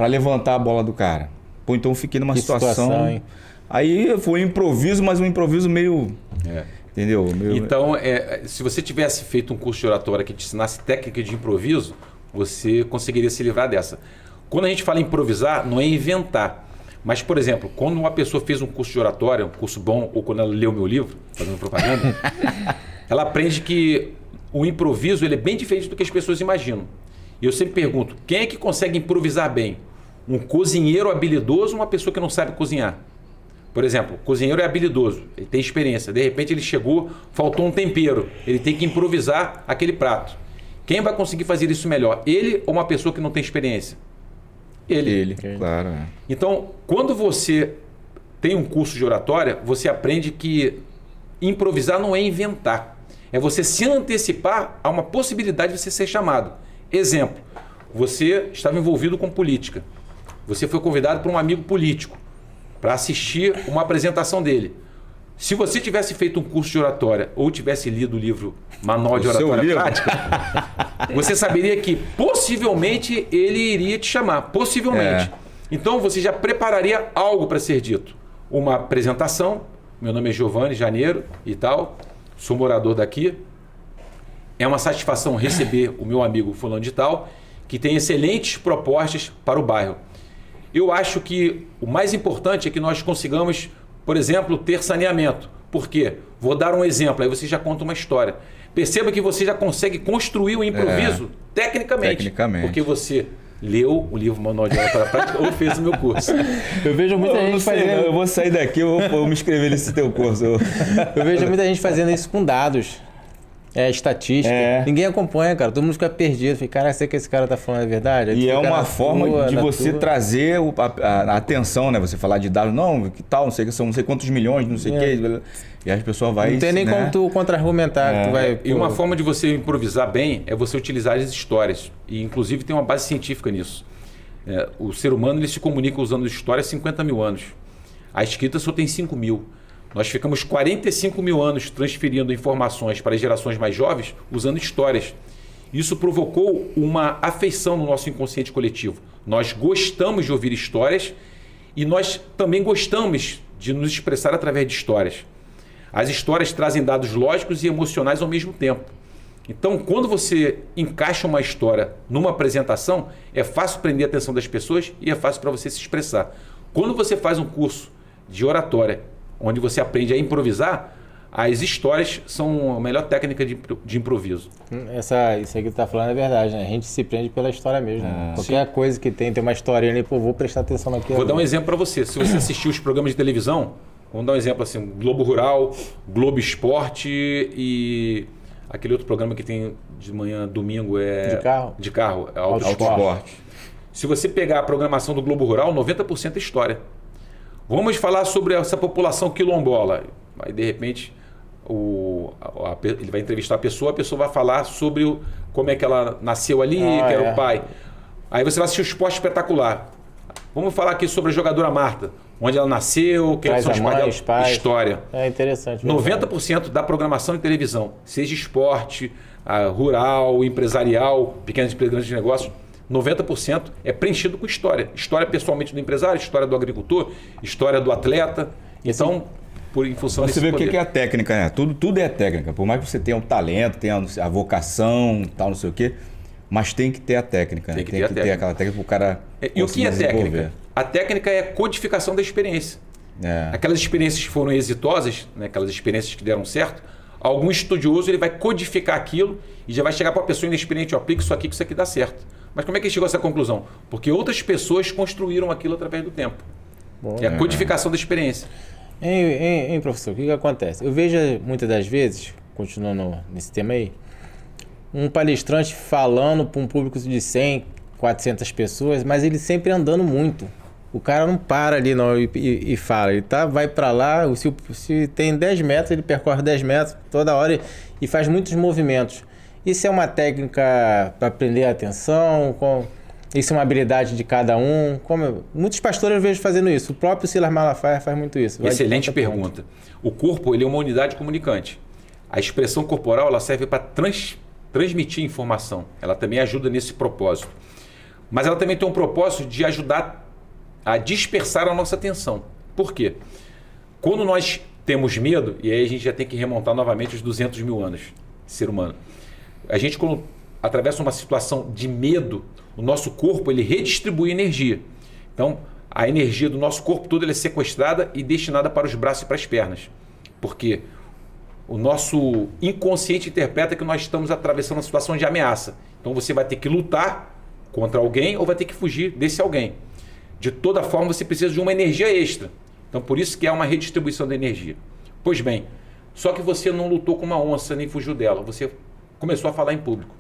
levantar a bola do cara? Pô, então eu fiquei numa situação hein? Aí foi um improviso, mas um improviso meio... Entendeu? Então, se você tivesse feito um curso de oratória que te ensinasse técnica de improviso, você conseguiria se livrar dessa. Quando a gente fala em improvisar, não é inventar. Mas, por exemplo, quando uma pessoa fez um curso de oratória, um curso bom, ou quando ela leu meu livro, fazendo propaganda, ela aprende que o improviso ele é bem diferente do que as pessoas imaginam. E eu sempre pergunto, quem é que consegue improvisar bem? Um cozinheiro habilidoso ou uma pessoa que não sabe cozinhar? Por exemplo, o cozinheiro é habilidoso, ele tem experiência. De repente ele chegou, faltou um tempero. Ele tem que improvisar aquele prato. Quem vai conseguir fazer isso melhor? Ele ou uma pessoa que não tem experiência? Ele. Claro. Então, quando você tem um curso de oratória, você aprende que improvisar não é inventar. É você se antecipar a uma possibilidade de você ser chamado. Exemplo, você estava envolvido com política. Você foi convidado por um amigo político para assistir uma apresentação dele. Se você tivesse feito um curso de oratória ou tivesse lido o livro Manual de Oratória Prática, você saberia que possivelmente ele iria te chamar. Possivelmente. Então você já prepararia algo para ser dito. Uma apresentação. Meu nome é Giovanni Janeiro e tal. Sou morador daqui. É uma satisfação receber o meu amigo fulano de tal, que tem excelentes propostas para o bairro. Eu acho que o mais importante é que nós consigamos, por exemplo, ter saneamento. Por quê? Vou dar um exemplo, aí você já conta uma história. Perceba que você já consegue construir o improviso tecnicamente. Porque você leu o livro Manual de Aula para a Prática ou fez o meu curso. Eu vejo muita gente fazendo... Eu vou sair daqui, eu vou me inscrever nesse teu curso. Eu vejo muita gente fazendo isso com dados. Estatística. Ninguém acompanha, cara. Todo mundo fica perdido. Fica, cara, sei que esse cara tá falando é verdade. E é uma forma de você trazer a atenção, né? Você falar de dados, não, que tal, não sei que são não sei quantos milhões, não sei o quê. E as pessoas vão... Não tem nem como tu contra-argumentar. E uma forma de você improvisar bem é você utilizar as histórias. E inclusive tem uma base científica nisso. O ser humano ele se comunica usando histórias há 50 mil anos. A escrita só tem 5 mil. Nós ficamos 45 mil anos transferindo informações para as gerações mais jovens usando histórias. Isso provocou uma afeição no nosso inconsciente coletivo. Nós gostamos de ouvir histórias e nós também gostamos de nos expressar através de histórias. As histórias trazem dados lógicos e emocionais ao mesmo tempo. Então, quando você encaixa uma história numa apresentação, é fácil prender a atenção das pessoas e é fácil para você se expressar. Quando você faz um curso de oratória, onde você aprende a improvisar, as histórias são a melhor técnica de improviso. Isso aí que tu tá falando é verdade, né? A gente se prende pela história mesmo. Qualquer coisa que tem uma historinha ali, vou prestar atenção naquilo. Vou dar um exemplo para você. Se você assistir os programas de televisão, vamos dar um exemplo assim, Globo Rural, Globo Esporte e aquele outro programa que tem de manhã, domingo, De carro, Auto Esporte. Se você pegar a programação do Globo Rural, 90% é história. Vamos falar sobre essa população quilombola. Aí, de repente, ele vai entrevistar a pessoa vai falar sobre como é que ela nasceu ali, que era o pai. Aí você vai assistir o Esporte Espetacular. Vamos falar aqui sobre a jogadora Marta. Onde ela nasceu, quem são os pais, história. É interessante. 90% da programação de televisão, seja esporte, rural, empresarial, pequenos e grandes negócios, 90% é preenchido com história. História pessoalmente do empresário, história do agricultor, história do atleta. Então, em função desse poder. Você vê o que é a técnica, né? Tudo é técnica. Por mais que você tenha um talento, tenha a vocação, tal, não sei o quê, mas tem que ter a técnica. Tem que ter aquela técnica para o cara E o que é técnica? A técnica é a codificação da experiência. Aquelas experiências que foram exitosas, né? Aquelas experiências que deram certo, algum estudioso ele vai codificar aquilo e já vai chegar para a pessoa inexperiente, aplica isso aqui que isso aqui dá certo. Mas como é que ele chegou a essa conclusão? Porque outras pessoas construíram aquilo através do tempo. É a codificação da experiência. Hein, professor, o que acontece? Eu vejo muitas das vezes, continuando nesse tema aí, um palestrante falando para um público de 100, 400 pessoas, mas ele sempre andando muito. O cara não para ali não, e fala, ele vai para lá, se tem 10 metros, ele percorre 10 metros toda hora e faz muitos movimentos. Isso é uma técnica para prender a atenção? Isso é uma habilidade de cada um? Muitos pastores eu vejo fazendo isso. O próprio Silas Malafaia faz muito isso. Excelente pergunta. O corpo ele é uma unidade comunicante. A expressão corporal ela serve para transmitir informação. Ela também ajuda nesse propósito. Mas ela também tem um propósito de ajudar a dispersar a nossa atenção. Por quê? Quando nós temos medo, e aí a gente já tem que remontar novamente os 200 mil anos, ser humano. A gente, quando atravessa uma situação de medo, o nosso corpo ele redistribui energia. Então, a energia do nosso corpo todo é sequestrada e destinada para os braços e para as pernas. Porque o nosso inconsciente interpreta que nós estamos atravessando uma situação de ameaça. Então, você vai ter que lutar contra alguém ou vai ter que fugir desse alguém. De toda forma, você precisa de uma energia extra. Então, por isso que há uma redistribuição da energia. Pois bem, só que você não lutou com uma onça nem fugiu dela. Você começou a falar em público.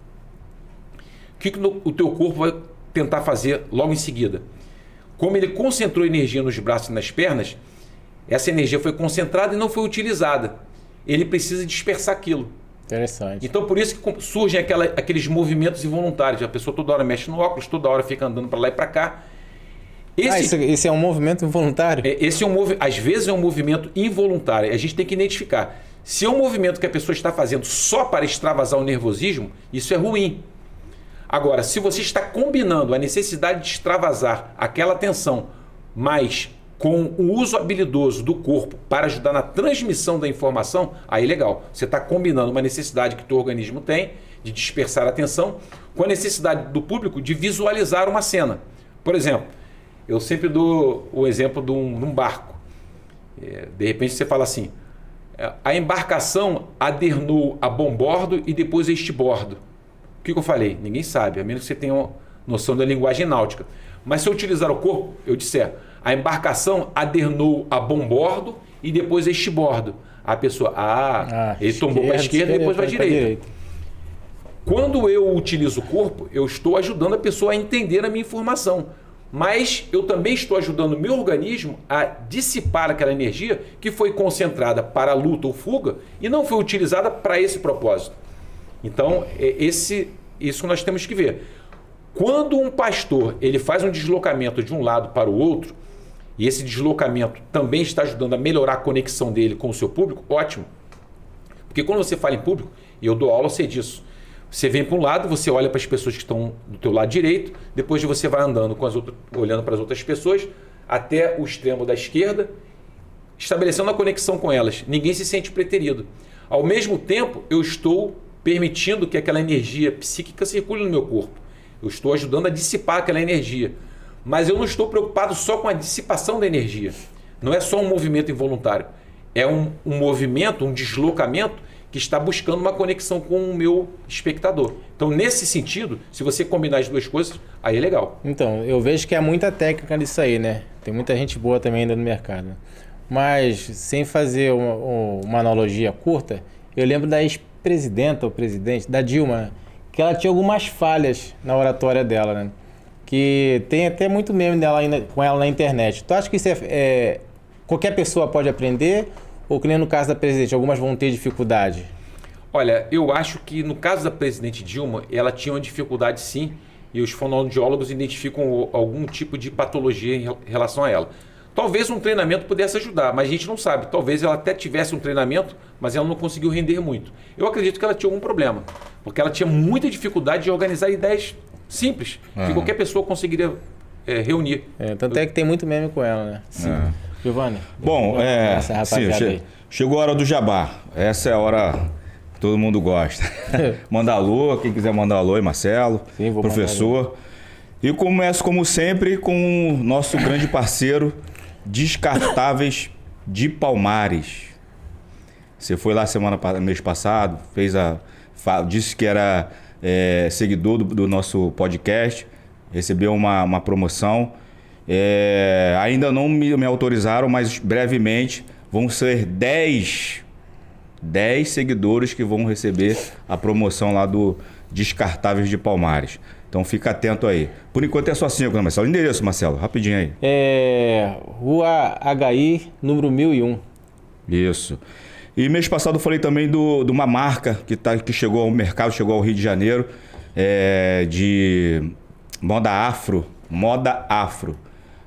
O que o teu corpo vai tentar fazer logo em seguida? Como ele concentrou energia nos braços e nas pernas, essa energia foi concentrada e não foi utilizada. Ele precisa dispersar aquilo. Interessante. Então, por isso que surgem aqueles movimentos involuntários. A pessoa toda hora mexe no óculos, toda hora fica andando para lá e para cá. Esse é um movimento involuntário? Às vezes é um movimento involuntário. A gente tem que identificar. Se é um movimento que a pessoa está fazendo só para extravasar o nervosismo, isso é ruim. Agora, se você está combinando a necessidade de extravasar aquela tensão, mas com o uso habilidoso do corpo para ajudar na transmissão da informação, aí legal. Você está combinando uma necessidade que o teu organismo tem de dispersar a atenção com a necessidade do público de visualizar uma cena. Por exemplo, eu sempre dou o exemplo de um barco. De repente você fala assim, A embarcação adernou a bombordo e depois a estibordo. O que eu falei? Ninguém sabe, a menos que você tenha uma noção da linguagem náutica. Mas se eu utilizar o corpo, eu disser, a embarcação adernou a bombordo e depois a estibordo. A pessoa, ele tombou para a esquerda e depois para a direita. Quando eu utilizo o corpo, eu estou ajudando a pessoa a entender a minha informação. Mas eu também estou ajudando o meu organismo a dissipar aquela energia que foi concentrada para luta ou fuga e não foi utilizada para esse propósito. Então, isso nós temos que ver. Quando um pastor ele faz um deslocamento de um lado para o outro, e esse deslocamento também está ajudando a melhorar a conexão dele com o seu público, ótimo. Porque quando você fala em público, e eu dou aula, eu sei disso. Você vem para um lado, você olha para as pessoas que estão do teu lado direito, depois você vai andando olhando para as outras pessoas, até o extremo da esquerda, estabelecendo a conexão com elas. Ninguém se sente preterido. Ao mesmo tempo, eu estou permitindo que aquela energia psíquica circule no meu corpo. Eu estou ajudando a dissipar aquela energia. Mas eu não estou preocupado só com a dissipação da energia. Não é só um movimento involuntário. É um movimento, um deslocamento que está buscando uma conexão com o meu espectador. Então, nesse sentido, se você combinar as duas coisas, aí é legal. Então, eu vejo que há muita técnica nisso aí, né? Tem muita gente boa também ainda no mercado. Mas, sem fazer uma analogia curta, eu lembro da ex-presidenta ou presidente, da Dilma, que ela tinha algumas falhas na oratória dela, né? Que tem até muito meme dela ainda, com ela na internet. Tu acha que isso qualquer pessoa pode aprender? Ou que nem no caso da presidente, algumas vão ter dificuldade? Olha, eu acho que no caso da presidente Dilma, ela tinha uma dificuldade sim, e os fonoaudiólogos identificam algum tipo de patologia em relação a ela. Talvez um treinamento pudesse ajudar, mas a gente não sabe. Talvez ela até tivesse um treinamento, mas ela não conseguiu render muito. Eu acredito que ela tinha algum problema, porque ela tinha muita dificuldade de organizar ideias simples, que qualquer pessoa conseguiria reunir. Tanto é que tem muito meme com ela, né? Sim. Giovanni. Bom, chegou a hora do jabá. Essa é a hora que todo mundo gosta. Manda alô, quem quiser mandar alô, Marcelo, sim, professor. E começo, como sempre, com o nosso grande parceiro, Descartáveis de Palmares. Você foi lá mês passado, disse que era seguidor do nosso podcast, recebeu uma promoção. Ainda não me autorizaram, mas brevemente vão ser 10 seguidores que vão receber a promoção lá do Descartáveis de Palmares. Então fica atento aí. Por enquanto é só 5, né, Marcelo? Endereço, Marcelo, rapidinho aí. Rua HI, número 1001. Isso. E mês passado eu falei também de uma marca que chegou ao mercado, chegou ao Rio de Janeiro, de moda afro.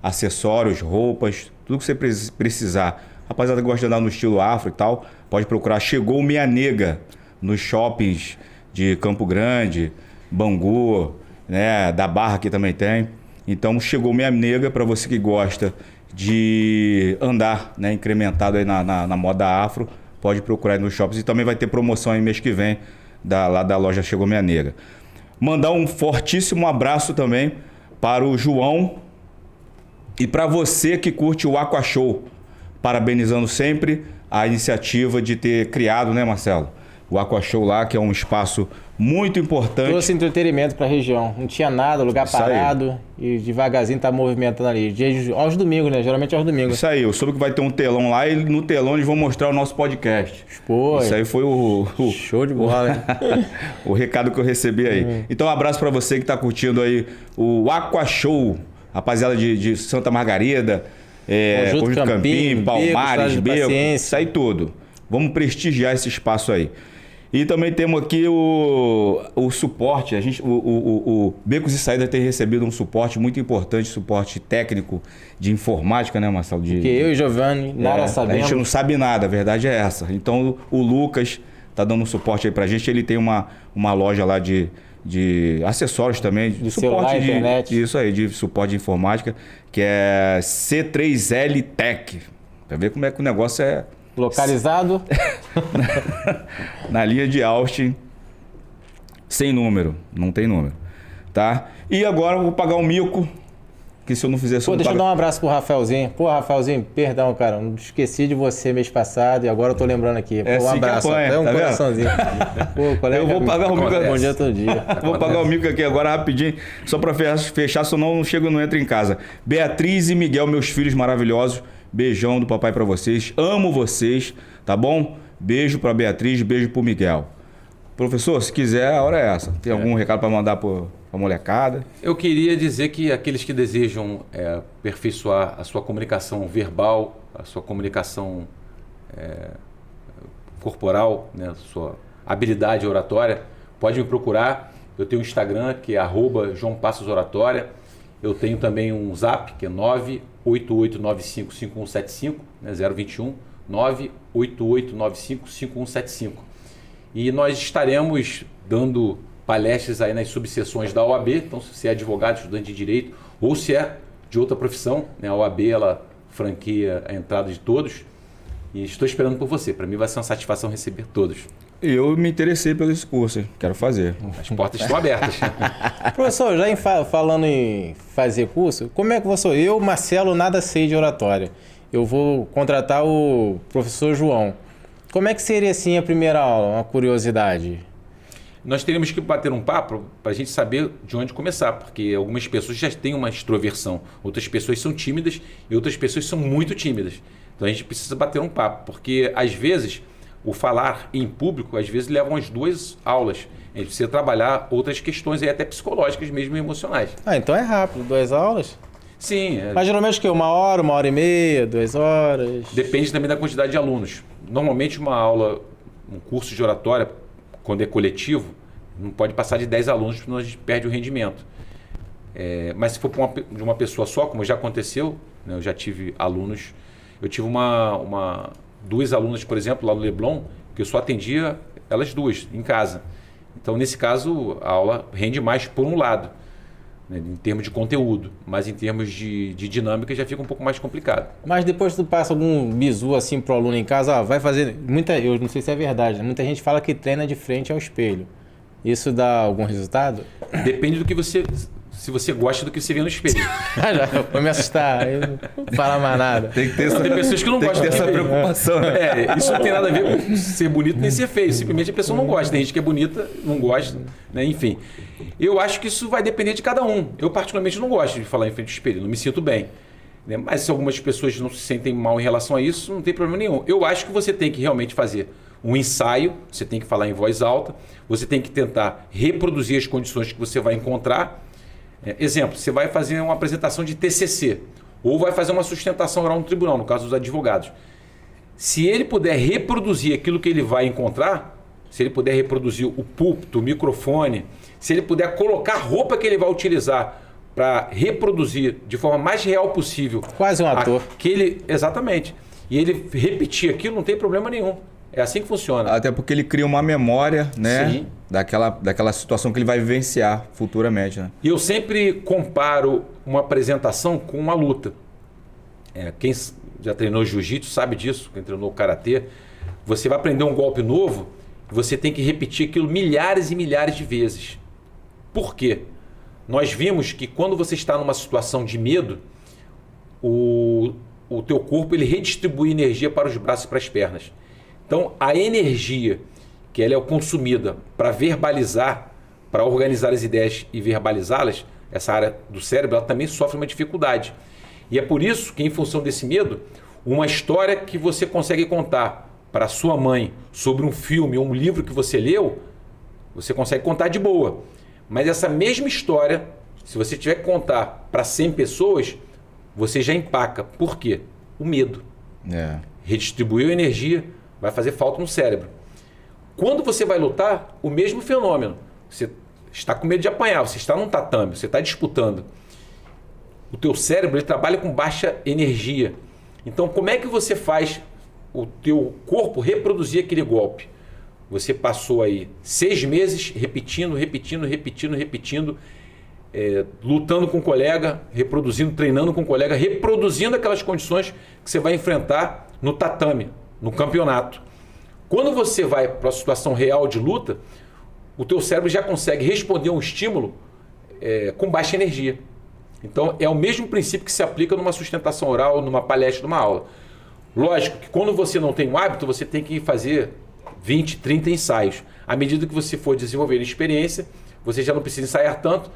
Acessórios, roupas, tudo que você precisar. Rapaziada que gosta de andar no estilo afro e tal, pode procurar. Chegou Minha Nega nos shoppings de Campo Grande, Bangu, né, da Barra que também tem. Então chegou Minha Nega para você que gosta de andar, né, incrementado aí na moda afro, pode procurar aí nos shoppings. E também vai ter promoção aí mês que vem lá da loja Chegou Minha Nega. Mandar um fortíssimo abraço também para o João e para você que curte o Aqua Show. Parabenizando sempre a iniciativa de ter criado, né, Marcelo? O Aqua Show lá, que é um espaço muito importante. Trouxe entretenimento para a região. Não tinha nada, lugar parado. E devagarzinho tá movimentando ali. Aos domingos, né? Geralmente aos domingos. Isso aí. Eu soube que vai ter um telão lá e no telão eles vão mostrar o nosso podcast. Isso aí foi o show de bola, né? O recado que eu recebi aí. Então um abraço para você que tá curtindo aí o Aqua Show. Rapaziada de Santa Margarida, Conjunto Campim, Palmares, Becos, isso aí tudo. Vamos prestigiar esse espaço aí. E também temos aqui o suporte. O Becos e Saídas tem recebido um suporte muito importante, suporte técnico de informática, né, Marcelo? Porque eu e Giovanni nada sabemos. A gente não sabe nada, a verdade é essa. Então o Lucas tá dando um suporte aí pra gente. Ele tem uma loja lá de acessórios também, de suporte de internet. Isso aí, de suporte de informática, que é C3L Tech. Pra ver como é que o negócio é localizado na linha de Austin, sem número, não tem número, tá? E agora eu vou pagar um mico que se eu não fizesse... Pô, deixa eu dar um abraço pro Rafaelzinho. Pô, Rafaelzinho, perdão, cara, não esqueci de você mês passado e agora eu tô lembrando aqui. Pô, um abraço, até um coraçãozinho. Pô, colega, eu vou pagar o mico. Bom dia todo dia. Vou pagar o mico aqui agora rapidinho, só pra fechar, senão não entro em casa. Beatriz e Miguel, meus filhos maravilhosos, beijão do papai pra vocês, amo vocês, tá bom? Beijo pra Beatriz, beijo pro Miguel. Professor, se quiser, a hora é essa. Tem algum recado pra mandar pra molecada? Eu queria dizer que aqueles que desejam aperfeiçoar a sua comunicação verbal, a sua comunicação corporal, né, a sua habilidade oratória, pode me procurar. Eu tenho um Instagram, que é @JoãoPassosOratória. Eu tenho também um Zap, que é 988955175, né, 021 988955175. E nós estaremos dando palestras aí nas subseções da OAB. Então, se você é advogado, estudante de direito, ou se é de outra profissão, né, a OAB ela franqueia a entrada de todos. E estou esperando por você. Para mim vai ser uma satisfação receber todos. Eu me interessei pelo esse curso, quero fazer. As portas estão abertas. Professor, já falando em fazer curso, como é que você... Eu, Marcelo, nada sei de oratória. Eu vou contratar o professor João. Como é que seria assim a primeira aula? Uma curiosidade. Nós teríamos que bater um papo para a gente saber de onde começar, porque algumas pessoas já têm uma extroversão, outras pessoas são tímidas e outras pessoas são muito tímidas. Então a gente precisa bater um papo, porque às vezes o falar em público, às vezes leva umas 2 aulas. A gente precisa trabalhar outras questões aí, até psicológicas mesmo, emocionais. Ah, então é rápido, 2 aulas? Sim. Mas geralmente o quê? 1 hora, 1h30, 2 horas? Depende também da quantidade de alunos. Normalmente uma aula, um curso de oratória, quando é coletivo, não pode passar de 10 alunos, porque senão a gente perde o rendimento. Mas se for de uma pessoa só, como já aconteceu, né, eu já tive alunos, eu tive 2 alunas, por exemplo, lá no Leblon, que eu só atendia elas 2 em casa. Então, nesse caso, a aula rende mais por um lado, né, em termos de conteúdo, mas em termos de dinâmica já fica um pouco mais complicado. Mas depois tu passa algum bizu assim pro aluno em casa, vai fazer... Eu não sei se é verdade, né? Muita gente fala que treina de frente ao espelho. Isso dá algum resultado? Depende do que se você gosta do que você vê no espelho. Já vou me assustar, eu não vou falar mais nada. Tem que ter essa, tem pessoas que não gostam dessa preocupação. Né? Isso não tem nada a ver com ser bonito nem ser feio. Simplesmente a pessoa não gosta. Tem gente que é bonita, não gosta, né? Enfim. Eu acho que isso vai depender de cada um. Eu particularmente não gosto de falar em frente ao espelho, não me sinto bem. Né? Mas se algumas pessoas não se sentem mal em relação a isso, não tem problema nenhum. Eu acho que você tem que realmente fazer um ensaio, você tem que falar em voz alta, você tem que tentar reproduzir as condições que você vai encontrar. Exemplo, você vai fazer uma apresentação de TCC ou vai fazer uma sustentação oral no tribunal, no caso dos advogados. Se ele puder reproduzir aquilo que ele vai encontrar, se ele puder reproduzir o púlpito, o microfone, se ele puder colocar a roupa que ele vai utilizar para reproduzir de forma mais real possível. Quase um ator. Exatamente. E ele repetir aquilo, não tem problema nenhum. É assim que funciona. Até porque ele cria uma memória, né? Sim. Daquela situação que ele vai vivenciar futuramente, né? E eu sempre comparo uma apresentação com uma luta. Quem já treinou jiu-jitsu sabe disso, quem treinou karatê. Você vai aprender um golpe novo, você tem que repetir aquilo milhares e milhares de vezes. Por quê? Nós vimos que quando você está numa situação de medo, o teu corpo ele redistribui energia para os braços e para as pernas. Então, a energia que ela é consumida para verbalizar, para organizar as ideias e verbalizá-las, essa área do cérebro, ela também sofre uma dificuldade. E é por isso que, em função desse medo, uma história que você consegue contar para sua mãe sobre um filme ou um livro que você leu, você consegue contar de boa. Mas essa mesma história, se você tiver que contar para 100 pessoas, você já empaca. Por quê? O medo. Redistribuiu energia, vai fazer falta no cérebro. Quando você vai lutar, o mesmo fenômeno. Você está com medo de apanhar, você está num tatame, você está disputando. O teu cérebro ele trabalha com baixa energia. Então, como é que você faz o teu corpo reproduzir aquele golpe? Você passou aí 6 meses repetindo, lutando com o colega, reproduzindo, treinando com o colega, reproduzindo aquelas condições que você vai enfrentar no tatame, no campeonato. Quando você vai para a situação real de luta, o teu cérebro já consegue responder a um estímulo com baixa energia. Então, é o mesmo princípio que se aplica numa sustentação oral, numa palestra, numa aula. Lógico que quando você não tem um hábito, você tem que fazer 20, 30 ensaios. À medida que você for desenvolvendo experiência, você já não precisa ensaiar tanto.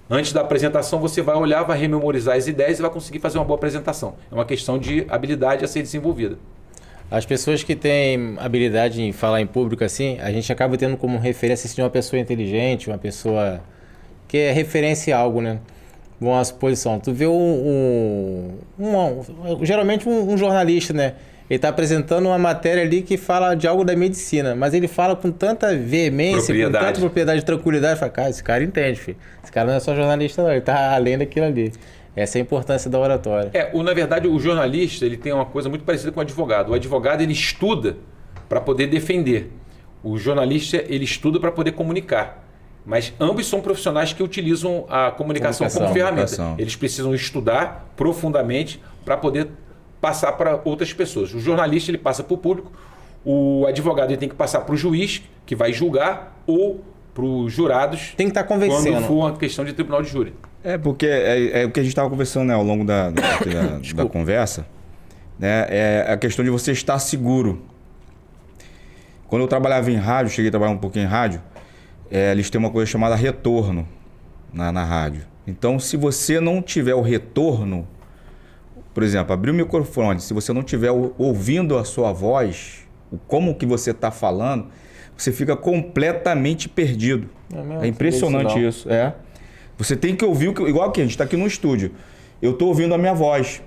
Antes da apresentação, você vai olhar, vai rememorizar as ideias e vai conseguir fazer uma boa apresentação. É uma questão de habilidade a ser desenvolvida. As pessoas que têm habilidade em falar em público assim, a gente acaba tendo como referência assim, uma pessoa inteligente, uma pessoa que é referência em algo, né? Uma suposição. Tu vê geralmente um jornalista, né? Ele está apresentando uma matéria ali que fala de algo da medicina, mas ele fala com tanta veemência, com tanta propriedade e tranquilidade. Fala, cara, esse cara entende, filho. Esse cara não é só jornalista, não. Ele está além daquilo ali. Essa é a importância da oratória. Na verdade, o jornalista ele tem uma coisa muito parecida com o advogado. O advogado ele estuda para poder defender. O jornalista ele estuda para poder comunicar. Mas ambos são profissionais que utilizam a comunicação como ferramenta. Eles precisam estudar profundamente para poder passar para outras pessoas. O jornalista ele passa para o público, o advogado ele tem que passar para o juiz, que vai julgar, ou para os jurados. Tem que estar convencendo. Quando for uma questão de tribunal de júri. Porque é o que a gente estava conversando, né, ao longo da conversa, né, é a questão de você estar seguro. Quando eu trabalhava em rádio, cheguei a trabalhar um pouquinho em rádio, eles têm uma coisa chamada retorno na rádio. Então, se você não tiver o retorno, por exemplo, abrir o microfone, se você não estiver ouvindo a sua voz, como que você está falando, você fica completamente perdido. É impressionante isso. Você tem que ouvir, igual aqui, a gente está aqui no estúdio. Eu estou ouvindo a minha voz.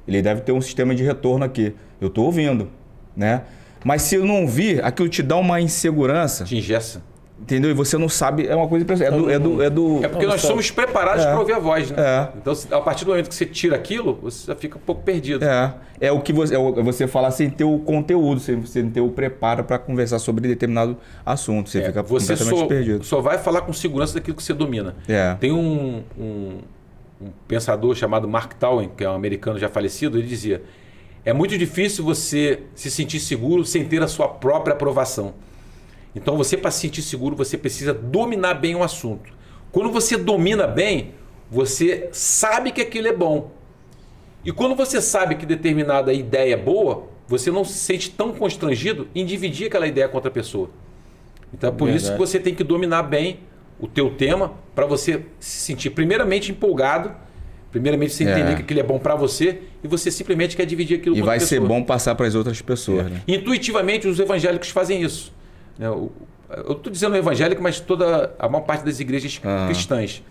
Ele deve ter um sistema de retorno aqui. Eu estou ouvindo, né? Mas se eu não ouvir, aquilo te dá uma insegurança. Te engessa. Entendeu? E você não sabe, é uma coisa impressionante. É porque nós somos preparados para ouvir a voz, né? Então, a partir do momento que você tira aquilo, você já fica um pouco perdido. É o que você falar sem ter o conteúdo, sem ter o preparo para conversar sobre determinado assunto. Você fica completamente perdido. Só vai falar com segurança daquilo que você domina. Tem um pensador chamado Mark Twain, que é um americano já falecido, ele dizia: é muito difícil você se sentir seguro sem ter a sua própria aprovação. Então, para se sentir seguro, você precisa dominar bem o assunto. Quando você domina bem, você sabe que aquilo é bom. E quando você sabe que determinada ideia é boa, você não se sente tão constrangido em dividir aquela ideia com outra pessoa. Então, é por isso que você tem que dominar bem o teu tema, para você se sentir primeiramente empolgado, primeiramente você entender que aquilo é bom para você, e você simplesmente quer dividir aquilo com outra pessoa. E vai ser bom passar para as outras pessoas. Né? Intuitivamente, os evangélicos fazem isso. Eu estou dizendo evangélico, mas a maior parte das igrejas cristãs.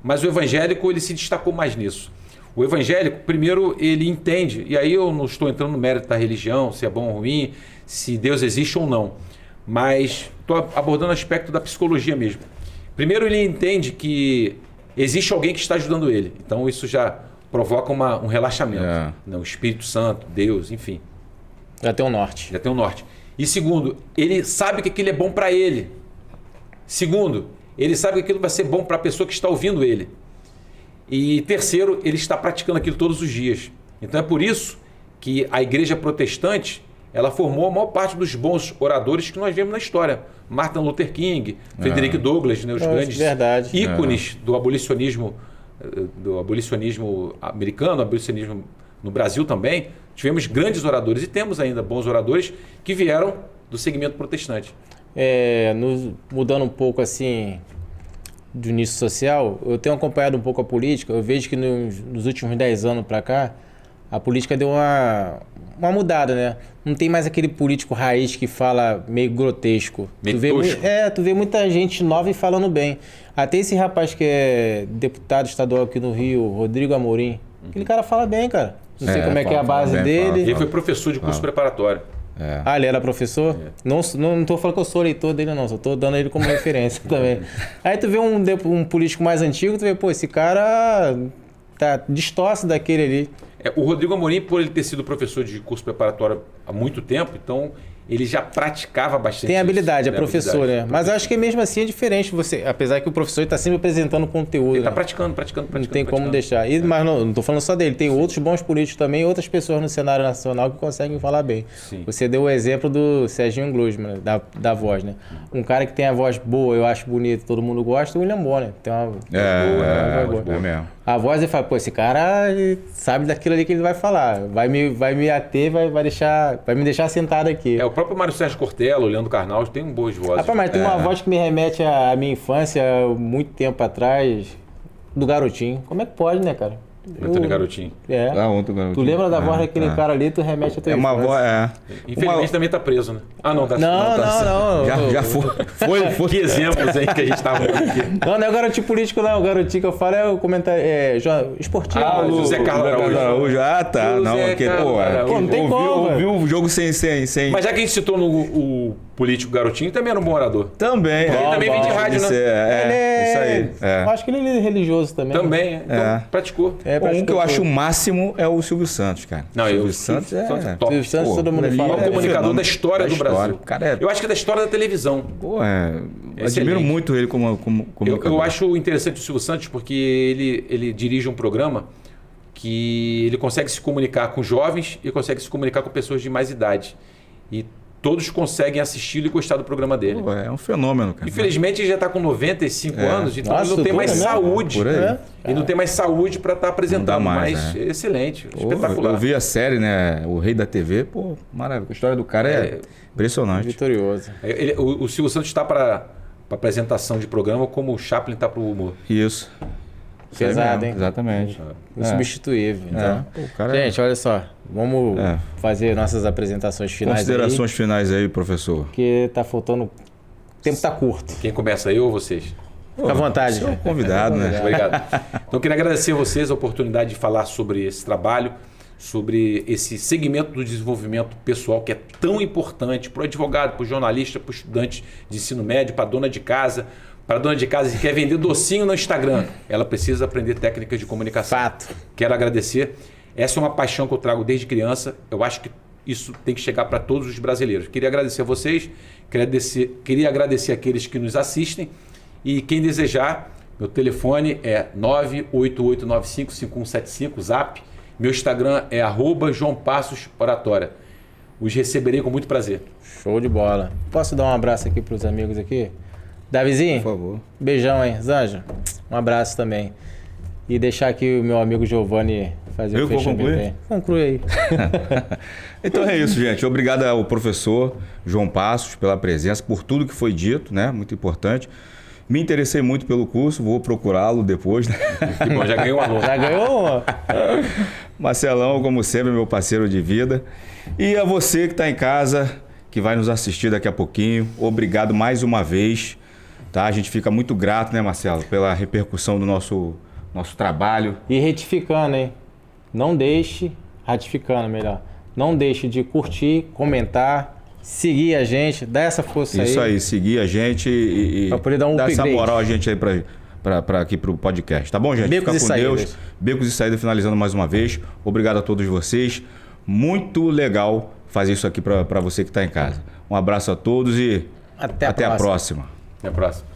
Mas o evangélico ele se destacou mais nisso. O evangélico, primeiro, ele entende, e aí eu não estou entrando no mérito da religião, se é bom ou ruim, se Deus existe ou não, mas estou abordando o aspecto da psicologia mesmo. Primeiro, ele entende que existe alguém que está ajudando ele. Então, isso já provoca um relaxamento. O Espírito Santo, Deus, enfim. Já tem um norte. E segundo, ele sabe que aquilo é bom para ele. Segundo, ele sabe que aquilo vai ser bom para a pessoa que está ouvindo ele. E terceiro, ele está praticando aquilo todos os dias. Então é por isso que a igreja protestante, ela formou a maior parte dos bons oradores que nós vemos na história. Martin Luther King, Frederick Douglass, né, os grandes ícones do abolicionismo americano, abolicionismo no Brasil também. Tivemos grandes oradores e temos ainda bons oradores que vieram do segmento protestante. Mudando um pouco assim do início social, eu tenho acompanhado um pouco a política. Eu vejo que nos últimos 10 anos para cá, a política deu uma mudada, né? Não tem mais aquele político raiz que fala meio grotesco. Tu vê muita gente nova e falando bem. Até esse rapaz que é deputado estadual aqui no Rio, Rodrigo Amorim, aquele cara fala bem, cara. Não sei como é que é a base dele. Ele foi professor de curso preparatório. Ele era professor? Não estou falando que eu sou leitor dele, não. Só estou dando ele como referência também. Aí tu vê um político mais antigo, tu vê, esse cara distorce daquele ali. O Rodrigo Amorim, por ele ter sido professor de curso preparatório há muito tempo, então ele já praticava bastante. Tem habilidade, é professor, né? Mas eu acho que mesmo assim é diferente você, apesar que o professor está sempre apresentando conteúdo. Ele está praticando. Não tem como deixar. Mas não estou falando só dele, tem outros bons políticos também, outras pessoas no cenário nacional que conseguem falar bem. Sim. Você deu o exemplo do Serginho Glusman, da voz, né? Um cara que tem a voz boa, eu acho bonito, todo mundo gosta, o William Bonner. Tem uma voz boa. É mesmo. A voz, ele fala, pô, esse cara sabe daquilo ali que ele vai falar. Vai me ater, vai me deixar sentado aqui. O próprio Mário Sérgio Cortella, o Leandro Carnal, tem boas vozes. Rapaz, mas tem uma voz que me remete à minha infância, muito tempo atrás, do Garotinho. Como é que pode, né, cara? Antônio Garotinho. Ontem, Garotinho. Tu lembra da voz daquele cara ali, tu remete a tua uma infância. voz, Infelizmente também tá preso, né? Ah, não, tá Não. Já foi. Que exemplos aí que a gente tava aqui. Não é o garotinho político, não. O garotinho que eu falo é o comentário esportivo. José Carlos Araújo. Tá. Não, porque, Pô, não tem como. Ouviu o jogo sem... Mas já que a gente citou o político Garotinho, também era um bom orador. Também. Ele também vem de rádio, né? Isso aí. Eu acho que ele é religioso também. Também, então, praticou. Um que eu acho o máximo é o Silvio Santos, cara. Não, Silvio Santos é top. Silvio Santos, todo mundo É fala. o comunicador da história do Brasil. Cara, eu acho que é da história da televisão. Admiro muito ele como comunicador. Eu acho interessante o Silvio Santos porque ele dirige um programa que ele consegue se comunicar com jovens e consegue se comunicar com pessoas de mais idade. E todos conseguem assisti-lo e gostar do programa dele. É um fenômeno, cara. Infelizmente ele já está com 95 anos, então Nossa, ele não tem mais mesmo? saúde. Por Ele não tem mais saúde para estar apresentando, mais, mas excelente, espetacular. Eu vi a série, né? O Rei da TV, maravilha. A história do cara é impressionante. Vitorioso. O Silvio Santos está para apresentação de programa como o Chaplin está para o humor. Isso. Pesado, hein? Exatamente. Insubstituível. Então. O cara Gente, olha só. Vamos fazer nossas apresentações finais. Considerações finais aí, professor. Porque tá faltando... O tempo tá curto. Quem começa, eu ou vocês? Fica à vontade. Você é o convidado, né? Obrigado. Então, eu queria agradecer a vocês a oportunidade de falar sobre esse trabalho, sobre esse segmento do desenvolvimento pessoal que é tão importante para o advogado, para o jornalista, para o estudante de ensino médio, para a dona de casa. Para a dona de casa que quer vender docinho no Instagram, ela precisa aprender técnicas de comunicação. Fato. Quero agradecer. Essa é uma paixão que eu trago desde criança. Eu acho que isso tem que chegar para todos os brasileiros. Queria agradecer a vocês, queria agradecer aqueles que nos assistem. E quem desejar, meu telefone é 988955175, Zap. Meu Instagram é @JoãoPassosOratória. Os receberei com muito prazer. Show de bola. Posso dar um abraço aqui para os amigos aqui? Davizinho? Por favor. Beijão, hein? Zanja, um abraço também. E deixar aqui o meu amigo Giovanni fazer o fechamento. Conclui aí. Então é isso, gente. Obrigado ao professor João Passos pela presença, por tudo que foi dito, né? Muito importante. Me interessei muito pelo curso, vou procurá-lo depois. Né? Que bom, já ganhou um aluno. Já ganhou? Marcelão, como sempre, meu parceiro de vida. E a você que está em casa, que vai nos assistir daqui a pouquinho, obrigado mais uma vez. Tá? A gente fica muito grato, né, Marcelo, pela repercussão do nosso trabalho. E retificando, hein? Não deixe, ratificando melhor, não deixe de curtir, comentar, seguir a gente, dar essa força aí. Isso aí, seguir a gente e pra poder dar um essa upgrade. moral a gente aí para aqui pro podcast. Tá bom, gente? Becos Fica com e Deus. Saídas. Becos e Saídas finalizando mais uma vez. Obrigado a todos vocês. Muito legal fazer isso aqui para você que está em casa. Um abraço a todos e até a próxima. Até a próxima.